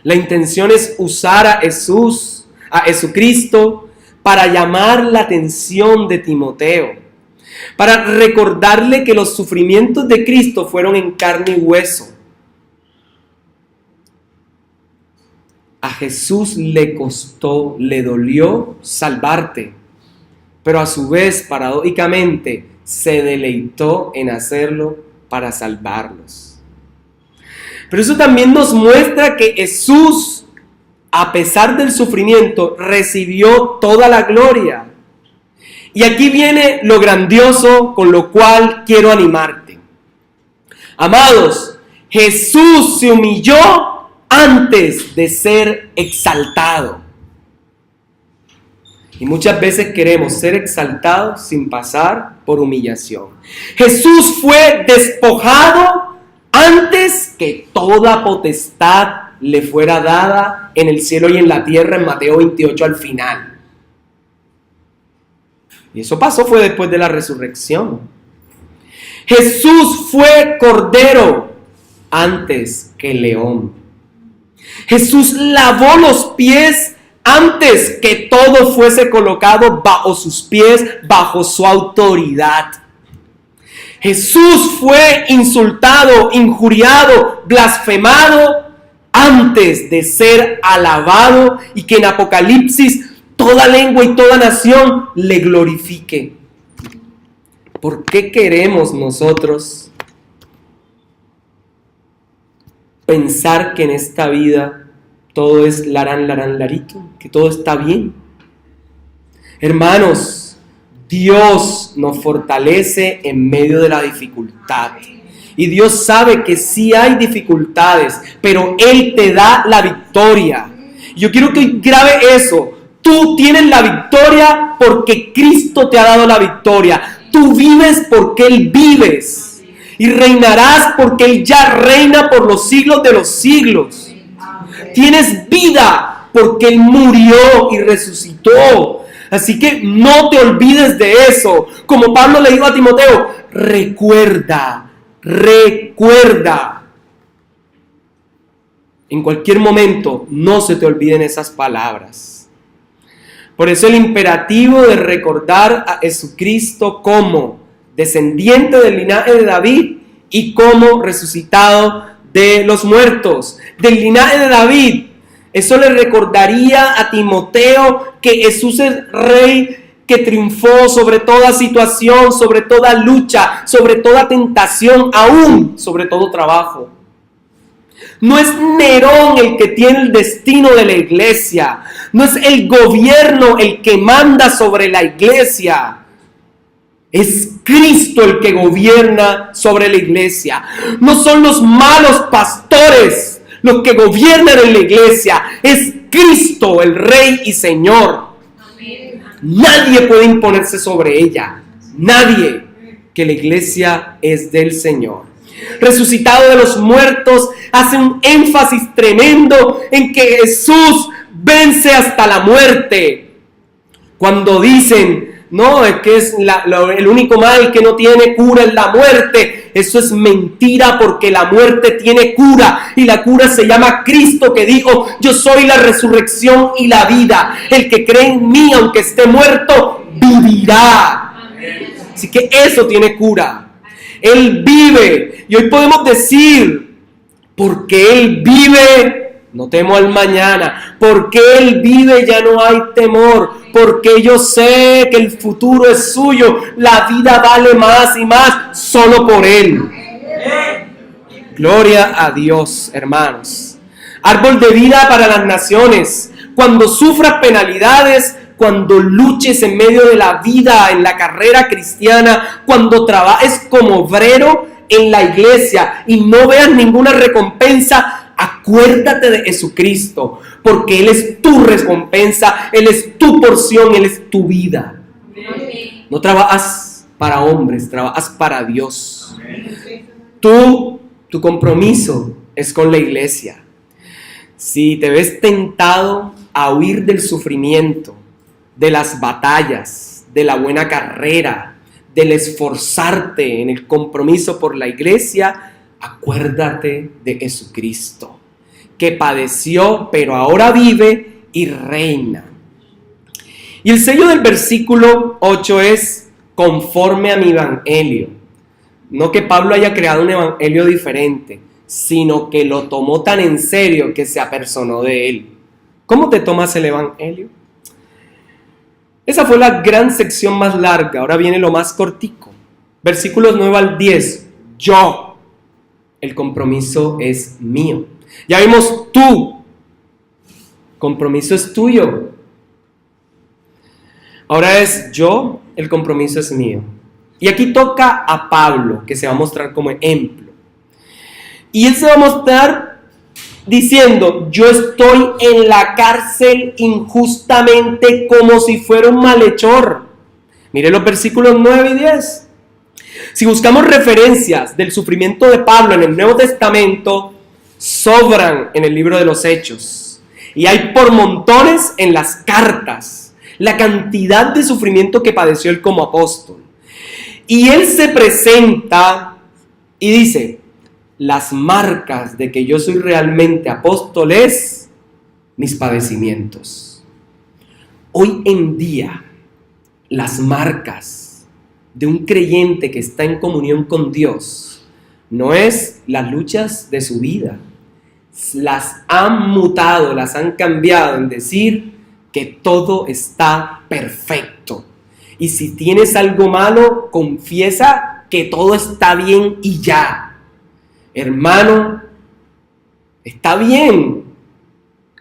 La intención es usar a Jesucristo para llamar la atención de Timoteo, para recordarle que los sufrimientos de Cristo fueron en carne y hueso. A Jesús le costó, le dolió salvarte, pero a su vez, paradójicamente, se deleitó en hacerlo para salvarlos. Pero eso también nos muestra que Jesús, a pesar del sufrimiento, recibió toda la gloria. Y aquí viene lo grandioso con lo cual quiero animarte. Amados, Jesús se humilló antes de ser exaltado. Y muchas veces queremos ser exaltados sin pasar por humillación. Jesús fue despojado antes que toda potestad le fuera dada en el cielo y en la tierra, en Mateo 28 al final. Y eso pasó fue después de la resurrección. Jesús fue cordero antes que león. Jesús lavó los pies antes que todo fuese colocado bajo sus pies, bajo su autoridad. Jesús fue insultado, injuriado, blasfemado antes de ser alabado y que en Apocalipsis toda lengua y toda nación le glorifique. ¿Por qué queremos nosotros pensar que en esta vida todo es larán, larito, que todo está bien? Hermanos, Dios nos fortalece en medio de la dificultad. Y Dios sabe que sí hay dificultades, pero Él te da la victoria. Yo quiero que grabe eso. Tú tienes la victoria porque Cristo te ha dado la victoria. Tú vives porque Él vives. Y reinarás porque Él ya reina por los siglos de los siglos. Tienes vida porque Él murió y resucitó. Así que no te olvides de eso. Como Pablo le dijo a Timoteo, recuerda. En cualquier momento no se te olviden esas palabras. Por eso el imperativo de recordar a Jesucristo como descendiente del linaje de David y como resucitado de los muertos. Del linaje de David. Eso le recordaría a Timoteo que Jesús es rey que triunfó sobre toda situación, sobre toda lucha, sobre toda tentación, aún sobre todo trabajo. No es Nerón el que tiene el destino de la iglesia. No es el gobierno el que manda sobre la iglesia. Es Cristo el que gobierna sobre la iglesia. No son los malos pastores los que gobiernan en la iglesia. Es Cristo el Rey y Señor. Nadie puede imponerse sobre ella. Nadie. Que la iglesia es del Señor. Resucitado de los muertos hace un énfasis tremendo en que Jesús vence hasta la muerte. Cuando dicen, no, es que es el único mal que no tiene cura es la muerte. Eso es mentira porque la muerte tiene cura y la cura se llama Cristo, que dijo, yo soy la resurrección y la vida. El que cree en mí, aunque esté muerto, vivirá. Así que eso tiene cura. Él vive y hoy podemos decir, porque Él vive, no temo al mañana. Porque Él vive, ya no hay temor. Porque yo sé que el futuro es suyo. La vida vale más y más solo por Él. Gloria a Dios, hermanos. Árbol de vida para las naciones. Cuando sufras penalidades, cuando luches en medio de la vida, en la carrera cristiana, cuando trabajes como obrero en la iglesia y no veas ninguna recompensa, acuérdate de Jesucristo, porque Él es tu recompensa, Él es tu porción, Él es tu vida. No trabajas para hombres, trabajas para Dios. Tu compromiso es con la iglesia. Si te ves tentado a huir del sufrimiento, de las batallas, de la buena carrera, del esforzarte en el compromiso por la iglesia, acuérdate de Jesucristo, que padeció, pero ahora vive y reina. Y el sello del versículo 8 es conforme a mi evangelio. No que Pablo haya creado un evangelio diferente, sino que lo tomó tan en serio que se apersonó de él. ¿Cómo te tomas el evangelio? Esa fue la gran sección más larga. Ahora viene lo más cortico. Versículos 9 al 10. Yo. El compromiso es mío. Ya vimos tú. Compromiso es tuyo. Ahora es yo. El compromiso es mío. Y aquí toca a Pablo, que se va a mostrar como ejemplo. Y él se va a mostrar diciendo, yo estoy en la cárcel injustamente como si fuera un malhechor. Mire los versículos 9 y 10. Si buscamos referencias del sufrimiento de Pablo en el Nuevo Testamento, sobran en el libro de los Hechos. Y hay por montones en las cartas. La cantidad de sufrimiento que padeció él como apóstol. Y él se presenta y dice, las marcas de que yo soy realmente apóstol es mis padecimientos. Hoy en día, las marcas de un creyente que está en comunión con Dios no es las luchas de su vida. Las han mutado, las han cambiado en decir que todo está perfecto. Y si tienes algo malo, confiesa que todo está bien y ya. Hermano, está bien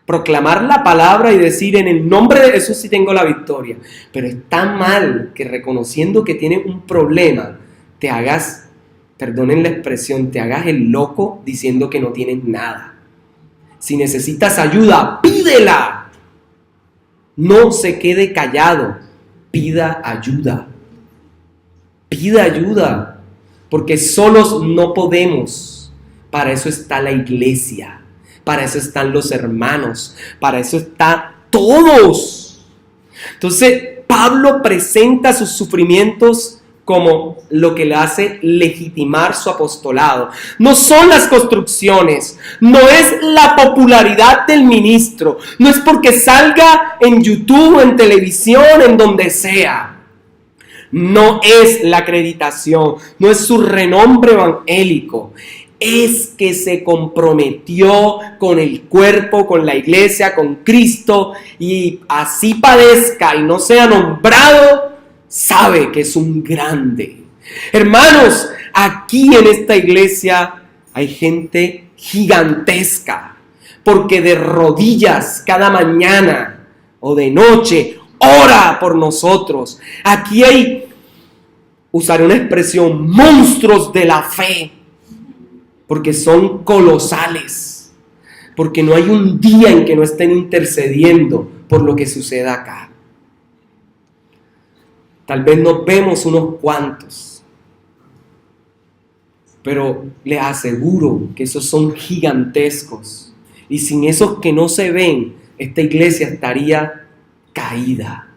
proclamar la palabra y decir en el nombre de Jesús sí tengo la victoria. Pero está mal que reconociendo que tienes un problema, te hagas, perdonen la expresión, te hagas el loco diciendo que no tienes nada. Si necesitas ayuda, pídela. No se quede callado, pida ayuda. Pida ayuda, porque solos no podemos. Para eso está la iglesia, para eso están los hermanos, para eso están todos. Entonces, Pablo presenta sus sufrimientos como lo que le hace legitimar su apostolado. No son las construcciones, no es la popularidad del ministro, no es porque salga en YouTube o en televisión, en donde sea. No es la acreditación, no es su renombre evangélico. Es que se comprometió con el cuerpo, con la iglesia, con Cristo, y así padezca y no sea nombrado, sabe que es un grande. Hermanos, aquí en esta iglesia hay gente gigantesca, porque de rodillas cada mañana o de noche ora por nosotros. Aquí hay, usaré una expresión, monstruos de la fe, porque son colosales, porque no hay un día en que no estén intercediendo por lo que suceda acá. Tal vez nos vemos unos cuantos, pero les aseguro que esos son gigantescos, y sin esos que no se ven, esta iglesia estaría caída.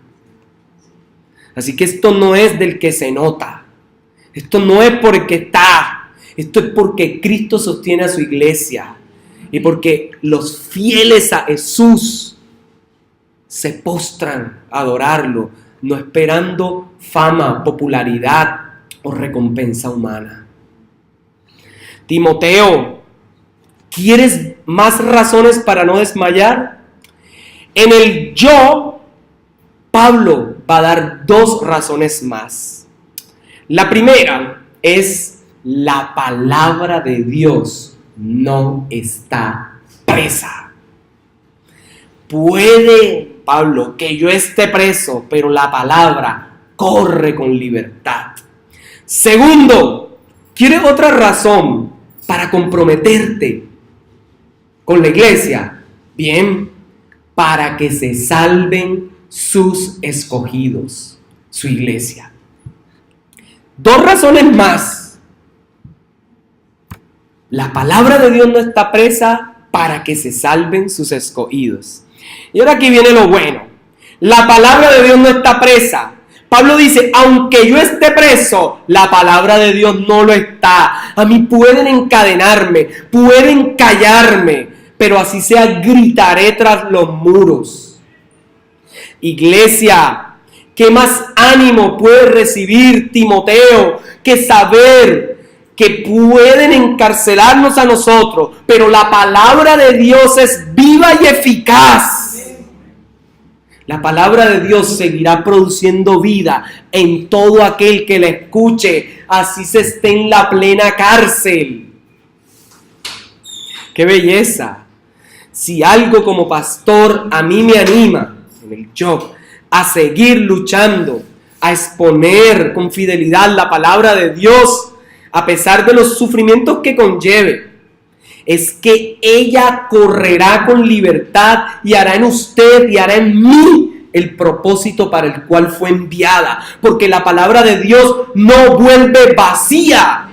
Así que esto no es del que se nota, esto no es porque está. Esto es porque Cristo sostiene a su iglesia y porque los fieles a Jesús se postran a adorarlo, no esperando fama, popularidad o recompensa humana. Timoteo, ¿quieres más razones para no desmayar? En el yo, Pablo va a dar 2 razones más. La primera es: la palabra de Dios no está presa. Puede, Pablo, que yo esté preso, pero la palabra corre con libertad. Segundo, ¿quieres otra razón para comprometerte con la iglesia? Bien, para que se salven sus escogidos, su iglesia. 2 razones más. La palabra de Dios no está presa para que se salven sus escogidos. Y ahora aquí viene lo bueno. La palabra de Dios no está presa. Pablo dice, aunque yo esté preso, la palabra de Dios no lo está. A mí pueden encadenarme, pueden callarme, pero así sea, gritaré tras los muros. Iglesia, ¿qué más ánimo puede recibir Timoteo que saber que pueden encarcelarnos a nosotros, pero la palabra de Dios es viva y eficaz? La palabra de Dios seguirá produciendo vida en todo aquel que la escuche, así se esté en la plena cárcel. ¡Qué belleza! Si algo como pastor a mí me anima en el job a seguir luchando, a exponer con fidelidad la palabra de Dios, a pesar de los sufrimientos que conlleve, es que ella correrá con libertad y hará en usted y hará en mí el propósito para el cual fue enviada, porque la palabra de Dios no vuelve vacía,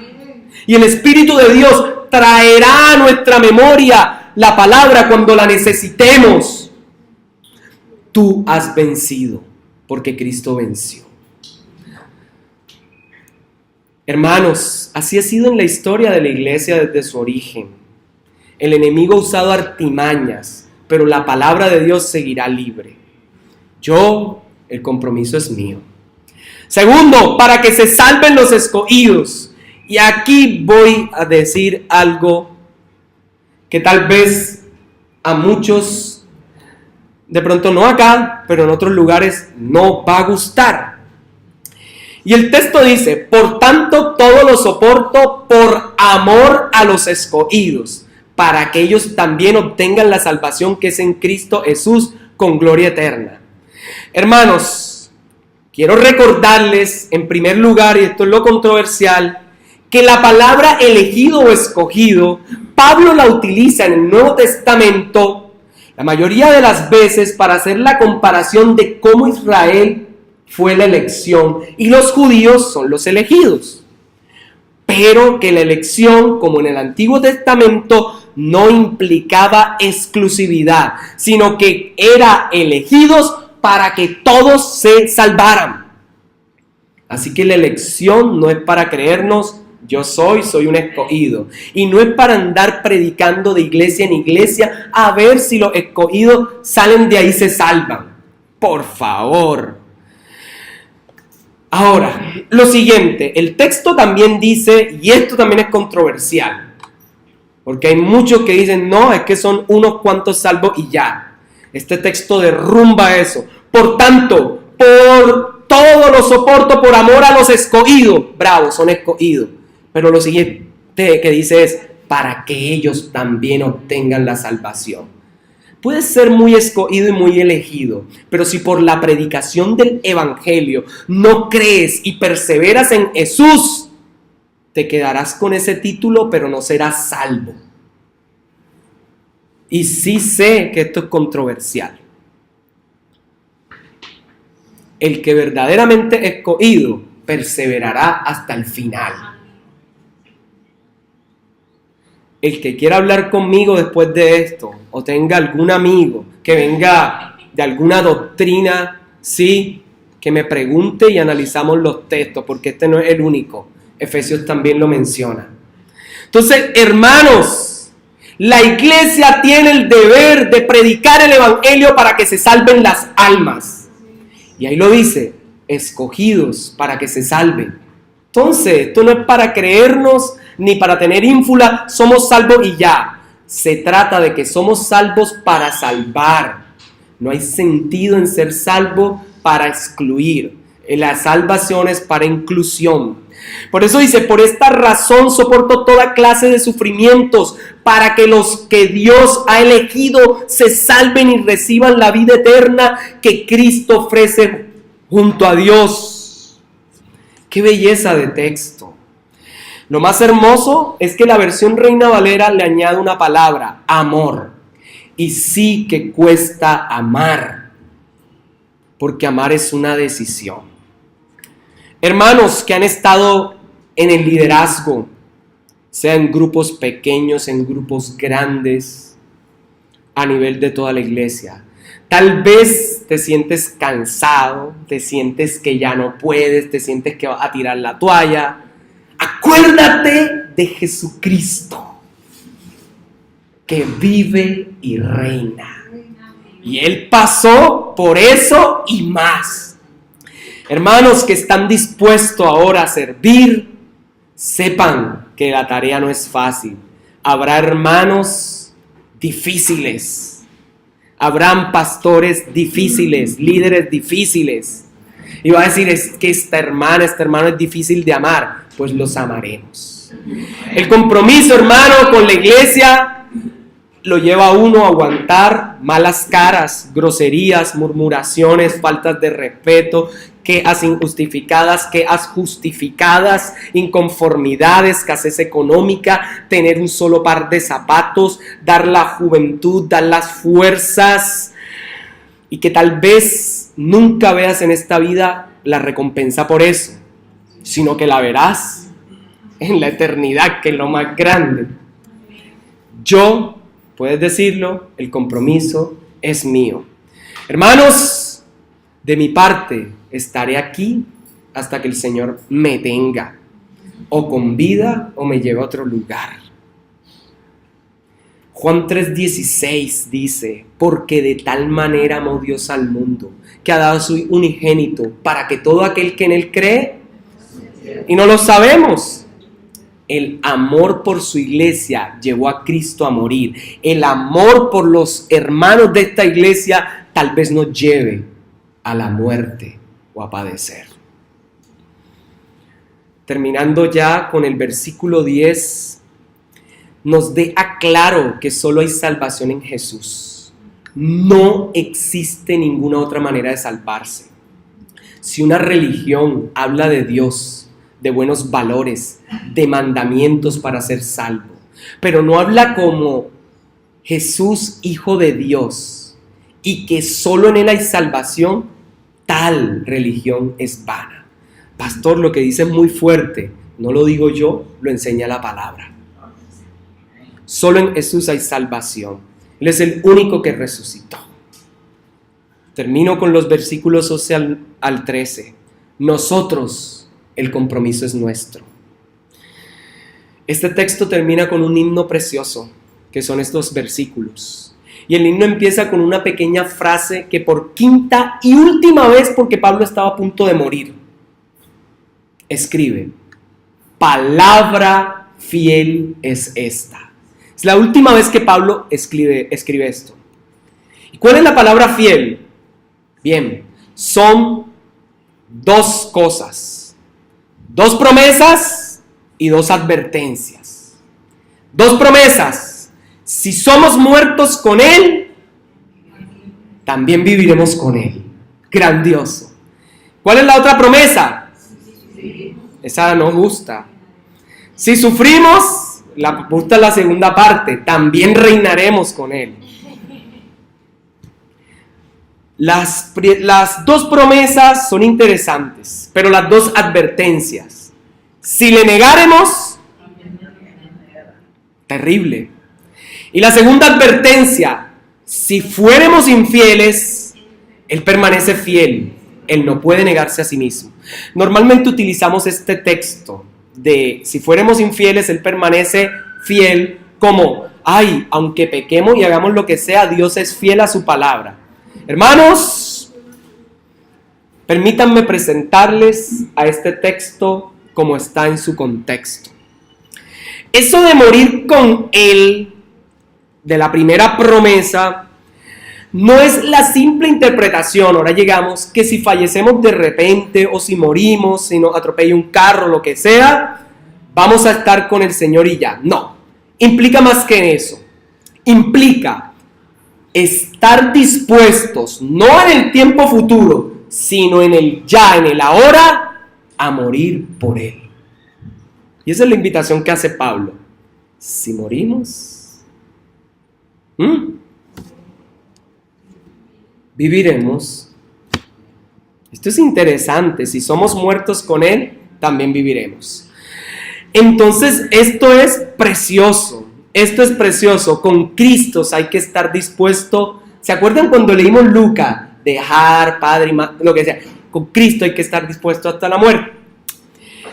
y el Espíritu de Dios traerá a nuestra memoria la palabra cuando la necesitemos. Tú has vencido, porque Cristo venció. Hermanos, así ha sido en la historia de la iglesia desde su origen. El enemigo ha usado artimañas, pero la palabra de Dios seguirá libre. El compromiso es mío. Segundo, para que se salven los escogidos. Y aquí voy a decir algo que tal vez a muchos, de pronto no acá, pero en otros lugares no va a gustar. Y el texto dice: por tanto todo lo soporto por amor a los escogidos, para que ellos también obtengan la salvación que es en Cristo Jesús con gloria eterna. Hermanos, quiero recordarles en primer lugar, y esto es lo controversial, que la palabra elegido o escogido, Pablo la utiliza en el Nuevo Testamento la mayoría de las veces para hacer la comparación de cómo Israel fue la elección y los judíos son los elegidos. Pero que la elección, como en el Antiguo Testamento, no implicaba exclusividad, sino que era elegidos para que todos se salvaran. Así que la elección no es para creernos: yo soy un escogido. Y no es para andar predicando de iglesia en iglesia a ver si los escogidos salen de ahí y se salvan. Por favor. Ahora, lo siguiente, el texto también dice, y esto también es controversial, porque hay muchos que dicen: no, es que son unos cuantos salvos y ya. Este texto derrumba eso. Por tanto, por todo lo soporto por amor a los escogidos. Bravo, son escogidos. Pero lo siguiente que dice es: para que ellos también obtengan la salvación. Puedes ser muy escogido y muy elegido, pero si por la predicación del evangelio no crees y perseveras en Jesús, te quedarás con ese título, pero no serás salvo. Y sí sé que esto es controversial. El que verdaderamente es escogido perseverará hasta el final. El que quiera hablar conmigo después de esto, o tenga algún amigo que venga de alguna doctrina, sí, que me pregunte y analizamos los textos, porque este no es el único. Efesios también lo menciona. Entonces, hermanos, la iglesia tiene el deber de predicar el evangelio para que se salven las almas. Y ahí lo dice: escogidos para que se salven. Entonces, esto no es para creernos ni para tener ínfula, somos salvos y ya. Se trata de que somos salvos para salvar. No hay sentido en ser salvo para excluir. La salvación es para inclusión. Por eso dice: por esta razón soporto toda clase de sufrimientos, para que los que Dios ha elegido se salven y reciban la vida eterna que Cristo ofrece junto a Dios. ¡Qué belleza de texto! Lo más hermoso es que la versión Reina Valera le añade una palabra: amor. Y sí que cuesta amar, porque amar es una decisión. Hermanos que han estado en el liderazgo, sea en grupos pequeños, en grupos grandes, a nivel de toda la iglesia, tal vez te sientes cansado, te sientes que ya no puedes, te sientes que vas a tirar la toalla. Acuérdate de Jesucristo, que vive y reina. Y Él pasó por eso y más. Hermanos que están dispuestos ahora a servir, sepan que la tarea no es fácil. Habrá hermanos difíciles. Habrán pastores difíciles, líderes difíciles. Y va a decir: es que este hermano es difícil de amar. Pues los amaremos. El compromiso, hermano, con la iglesia lo lleva a uno a aguantar malas caras, groserías, murmuraciones, faltas de respeto, quejas injustificadas, quejas justificadas, inconformidades, escasez económica, tener un solo par de zapatos, dar la juventud, dar las fuerzas, y que tal vez nunca veas en esta vida la recompensa por eso, sino que la verás en la eternidad, que es lo más grande. Yo, puedes decirlo, el compromiso es mío. Hermanos, de mi parte, estaré aquí hasta que el Señor me tenga, o con vida o me lleve a otro lugar. Juan 3:16 dice, porque de tal manera amó Dios al mundo, que ha dado a su unigénito, para que todo aquel que en él cree, y no lo sabemos, el amor por su iglesia llevó a Cristo a morir. El amor por los hermanos de esta iglesia tal vez nos lleve a la muerte o a padecer. Terminando ya con el versículo 10, nos deja claro que solo hay salvación en Jesús. No existe ninguna otra manera de salvarse. Si una religión habla de Dios, de buenos valores, de mandamientos para ser salvo, pero no habla como Jesús, Hijo de Dios, y que solo en Él hay salvación, tal religión es vana. Pastor, lo que dice es muy fuerte, no lo digo yo, lo enseña la palabra. Solo en Jesús hay salvación. Él es el único que resucitó. Termino con los versículos 11 al 13. Nosotros, el compromiso es nuestro. Este texto termina con un himno precioso, que son estos versículos. Y el himno empieza con una pequeña frase que por quinta y última vez, porque Pablo estaba a punto de morir, escribe: palabra fiel es esta. Es la última vez que Pablo escribe esto. ¿Y cuál es la palabra fiel? Bien, son dos cosas, dos promesas y dos advertencias. Dos promesas: si somos muertos con Él, también viviremos con Él. Grandioso. ¿Cuál es la otra promesa? Esa nos gusta. Si sufrimos, gusta la segunda parte, también reinaremos con Él. Las dos promesas son interesantes, pero las dos advertencias: si le negáremos, terrible. Y la segunda advertencia: si fuéramos infieles, Él permanece fiel. Él no puede negarse a sí mismo. Normalmente utilizamos este texto de si fuéramos infieles, Él permanece fiel, como, aunque pequemos y hagamos lo que sea, Dios es fiel a su palabra. Hermanos, permítanme presentarles a este texto como está en su contexto. Eso de morir con Él, de la primera promesa, no es la simple interpretación, ahora llegamos, que si fallecemos de repente o si morimos, si nos atropella un carro, lo que sea, vamos a estar con el Señor y ya. No, implica más que eso. Implica estar dispuestos, no en el tiempo futuro, sino en el ya, en el ahora, a morir por Él. Y esa es la invitación que hace Pablo. Si morimos, viviremos. Esto es interesante. Si somos muertos con Él, también viviremos. Entonces, esto es precioso. Esto es precioso. Con Cristo hay que estar dispuesto. ¿Se acuerdan cuando leímos Lucas? Dejar padre y madre, lo que sea. Con Cristo hay que estar dispuesto hasta la muerte.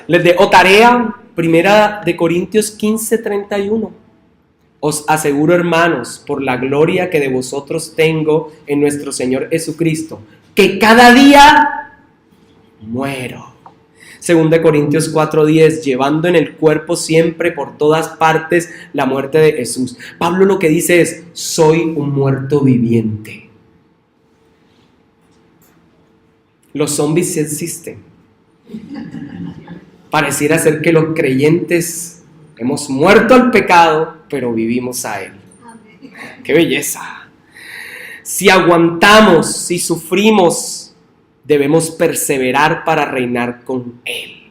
Les dejo tarea, 1 Corintios 15:31. Os aseguro, hermanos, por la gloria que de vosotros tengo en nuestro Señor Jesucristo, que cada día muero. 2 Corintios 4:10, llevando en el cuerpo siempre por todas partes la muerte de Jesús. Pablo lo que dice es: soy un muerto viviente. Los zombies sí existen. Pareciera ser que los creyentes hemos muerto al pecado, pero vivimos a Él. ¡Qué belleza! Si aguantamos, si sufrimos, debemos perseverar para reinar con Él.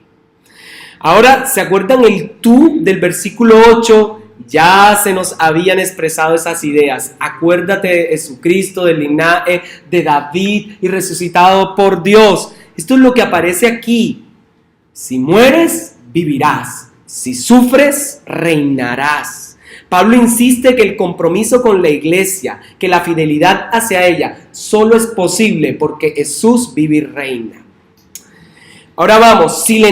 Ahora, ¿se acuerdan el tú del versículo 8? Ya se nos habían expresado esas ideas. Acuérdate de Jesucristo, del linaje de David y resucitado por Dios. Esto es lo que aparece aquí. Si mueres, vivirás. Si sufres, reinarás. Pablo insiste que el compromiso con la iglesia, que la fidelidad hacia ella, solo es posible porque Jesús vive y reina. Ahora vamos, si le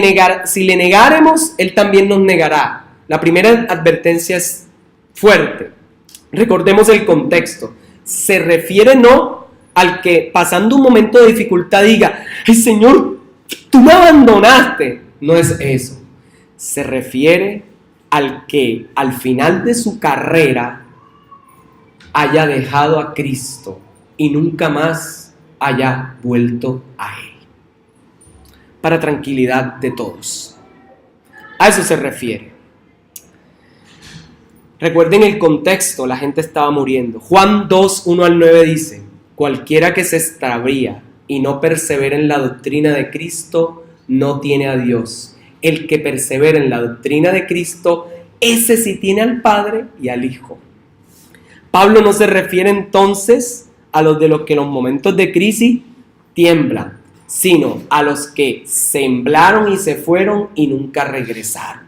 negáremos, Él también nos negará. La primera advertencia es fuerte. Recordemos el contexto. Se refiere no al que pasando un momento de dificultad diga, ¡ay, Señor, tú me abandonaste! No es eso. Se refiere al que al final de su carrera haya dejado a Cristo y nunca más haya vuelto a Él. Para tranquilidad de todos. A eso se refiere. Recuerden el contexto, la gente estaba muriendo. Juan 2, 1 al 9 dice, cualquiera que se extravía y no persevera en la doctrina de Cristo, no tiene a Dios. El que persevera en la doctrina de Cristo, ese sí tiene al Padre y al Hijo. Pablo no se refiere entonces a los de los que en los momentos de crisis tiemblan, sino a los que semblaron y se fueron y nunca regresaron.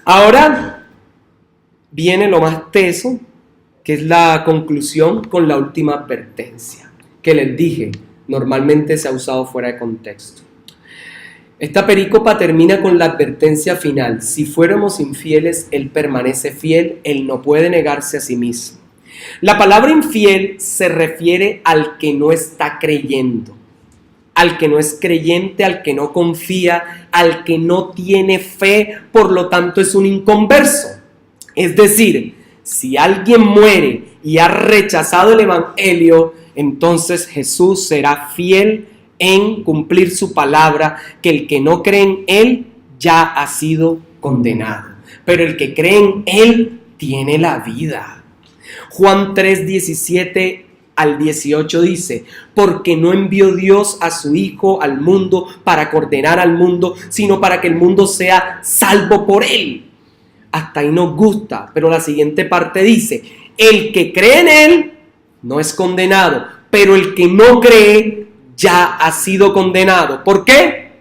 Ahora viene lo más teso, que es la conclusión con la última advertencia, que les dije, normalmente se ha usado fuera de contexto. Esta perícopa termina con la advertencia final. Si fuéramos infieles, Él permanece fiel, Él no puede negarse a sí mismo. La palabra infiel se refiere al que no está creyendo, al que no es creyente, al que no confía, al que no tiene fe, por lo tanto es un inconverso. Es decir, si alguien muere y ha rechazado el evangelio, entonces Jesús será fiel en cumplir su palabra, que el que no cree en Él ya ha sido condenado, pero el que cree en Él tiene la vida. Juan 3, 17 al 18 dice, porque no envió Dios a su Hijo al mundo para condenar al mundo, sino para que el mundo sea salvo por Él. Hasta ahí nos gusta, pero la siguiente parte dice, el que cree en Él no es condenado, pero el que no cree ya ha sido condenado. ¿Por qué?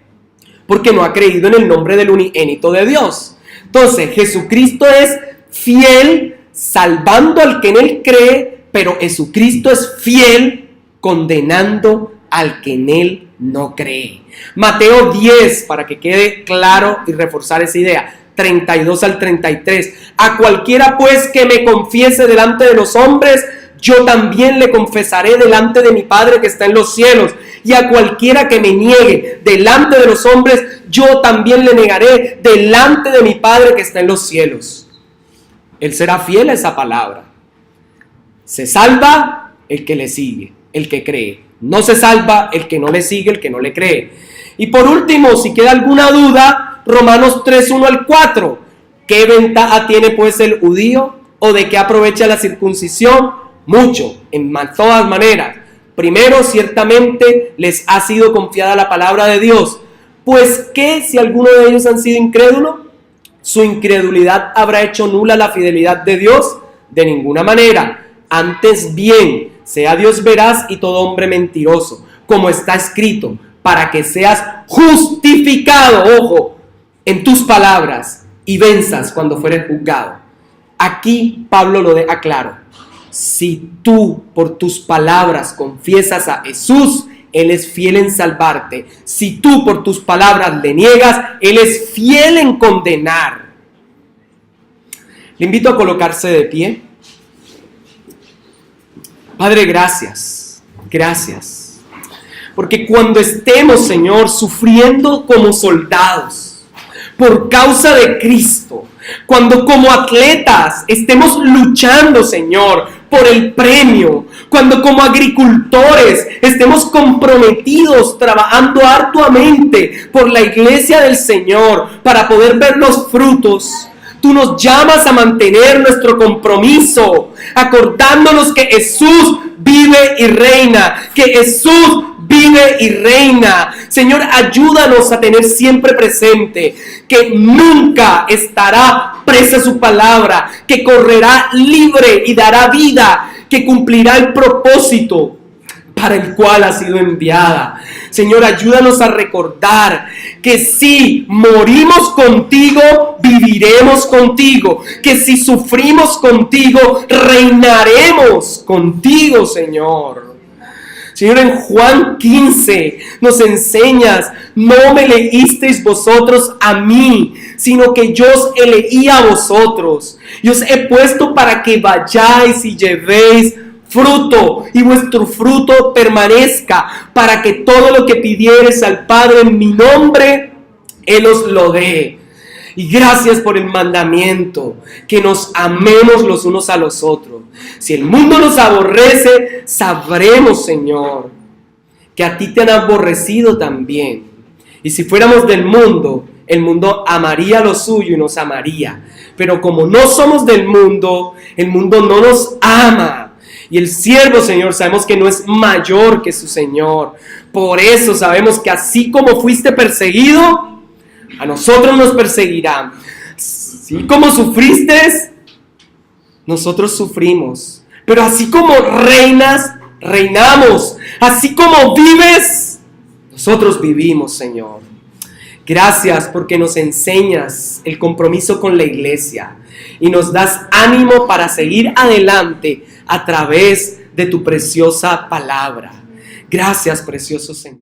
Porque no ha creído en el nombre del unigénito de Dios. Entonces, Jesucristo es fiel salvando al que en Él cree, pero Jesucristo es fiel condenando al que en Él no cree. Mateo 10, para que quede claro y reforzar esa idea, 32 al 33. A cualquiera pues que me confiese delante de los hombres, yo también le confesaré delante de mi Padre que está en los cielos. Y a cualquiera que me niegue delante de los hombres, yo también le negaré delante de mi Padre que está en los cielos. Él será fiel a esa palabra. Se salva el que le sigue, el que cree. No se salva el que no le sigue, el que no le cree. Y por último, si queda alguna duda, Romanos 3, 1 al 4. ¿Qué ventaja tiene pues el judío? ¿O de qué aprovecha la circuncisión? Mucho, en todas maneras. Primero, ciertamente les ha sido confiada la palabra de Dios. Pues ¿qué si alguno de ellos han sido incrédulos? ¿Su incredulidad habrá hecho nula la fidelidad de Dios? De ninguna manera. Antes bien, sea Dios veraz y todo hombre mentiroso, como está escrito, para que seas justificado, ojo, en tus palabras y venzas cuando fueres juzgado. Aquí Pablo lo deja claro. Si tú por tus palabras confiesas a Jesús, Él es fiel en salvarte. Si tú por tus palabras le niegas, Él es fiel en condenar. Le invito a colocarse de pie. Padre, gracias. Gracias. Porque cuando estemos, Señor, sufriendo como soldados por causa de Cristo, cuando como atletas estemos luchando, Señor, por el premio, cuando como agricultores estemos comprometidos, trabajando arduamente por la iglesia del Señor para poder ver los frutos, tú nos llamas a mantener nuestro compromiso, acordándonos que Jesús vive y reina, que Jesús vive y reina. Señor, ayúdanos a tener siempre presente que nunca estará presa su palabra, que correrá libre y dará vida, que cumplirá el propósito para el cual ha sido enviada. Señor, ayúdanos a recordar que si morimos contigo, viviremos contigo. Que si sufrimos contigo, reinaremos contigo, Señor. Señor, en Juan 15 nos enseñas: no me leísteis vosotros a mí, sino que yo os leí a vosotros. Y os he puesto para que vayáis y llevéis fruto, y vuestro fruto permanezca, para que todo lo que pidiereis al Padre en mi nombre, Él os lo dé. Y gracias por el mandamiento, que nos amemos los unos a los otros. Si el mundo nos aborrece, sabremos, Señor, que a ti te han aborrecido también. Y si fuéramos del mundo, el mundo amaría lo suyo y nos amaría. Pero como no somos del mundo, el mundo no nos ama. Y el siervo, Señor, sabemos que no es mayor que su Señor. Por eso sabemos que así como fuiste perseguido, a nosotros nos perseguirán. Así como sufriste, nosotros sufrimos. Pero así como reinas, reinamos. Así como vives, nosotros vivimos, Señor. Gracias porque nos enseñas el compromiso con la iglesia y nos das ánimo para seguir adelante a través de tu preciosa palabra. Gracias, precioso Señor.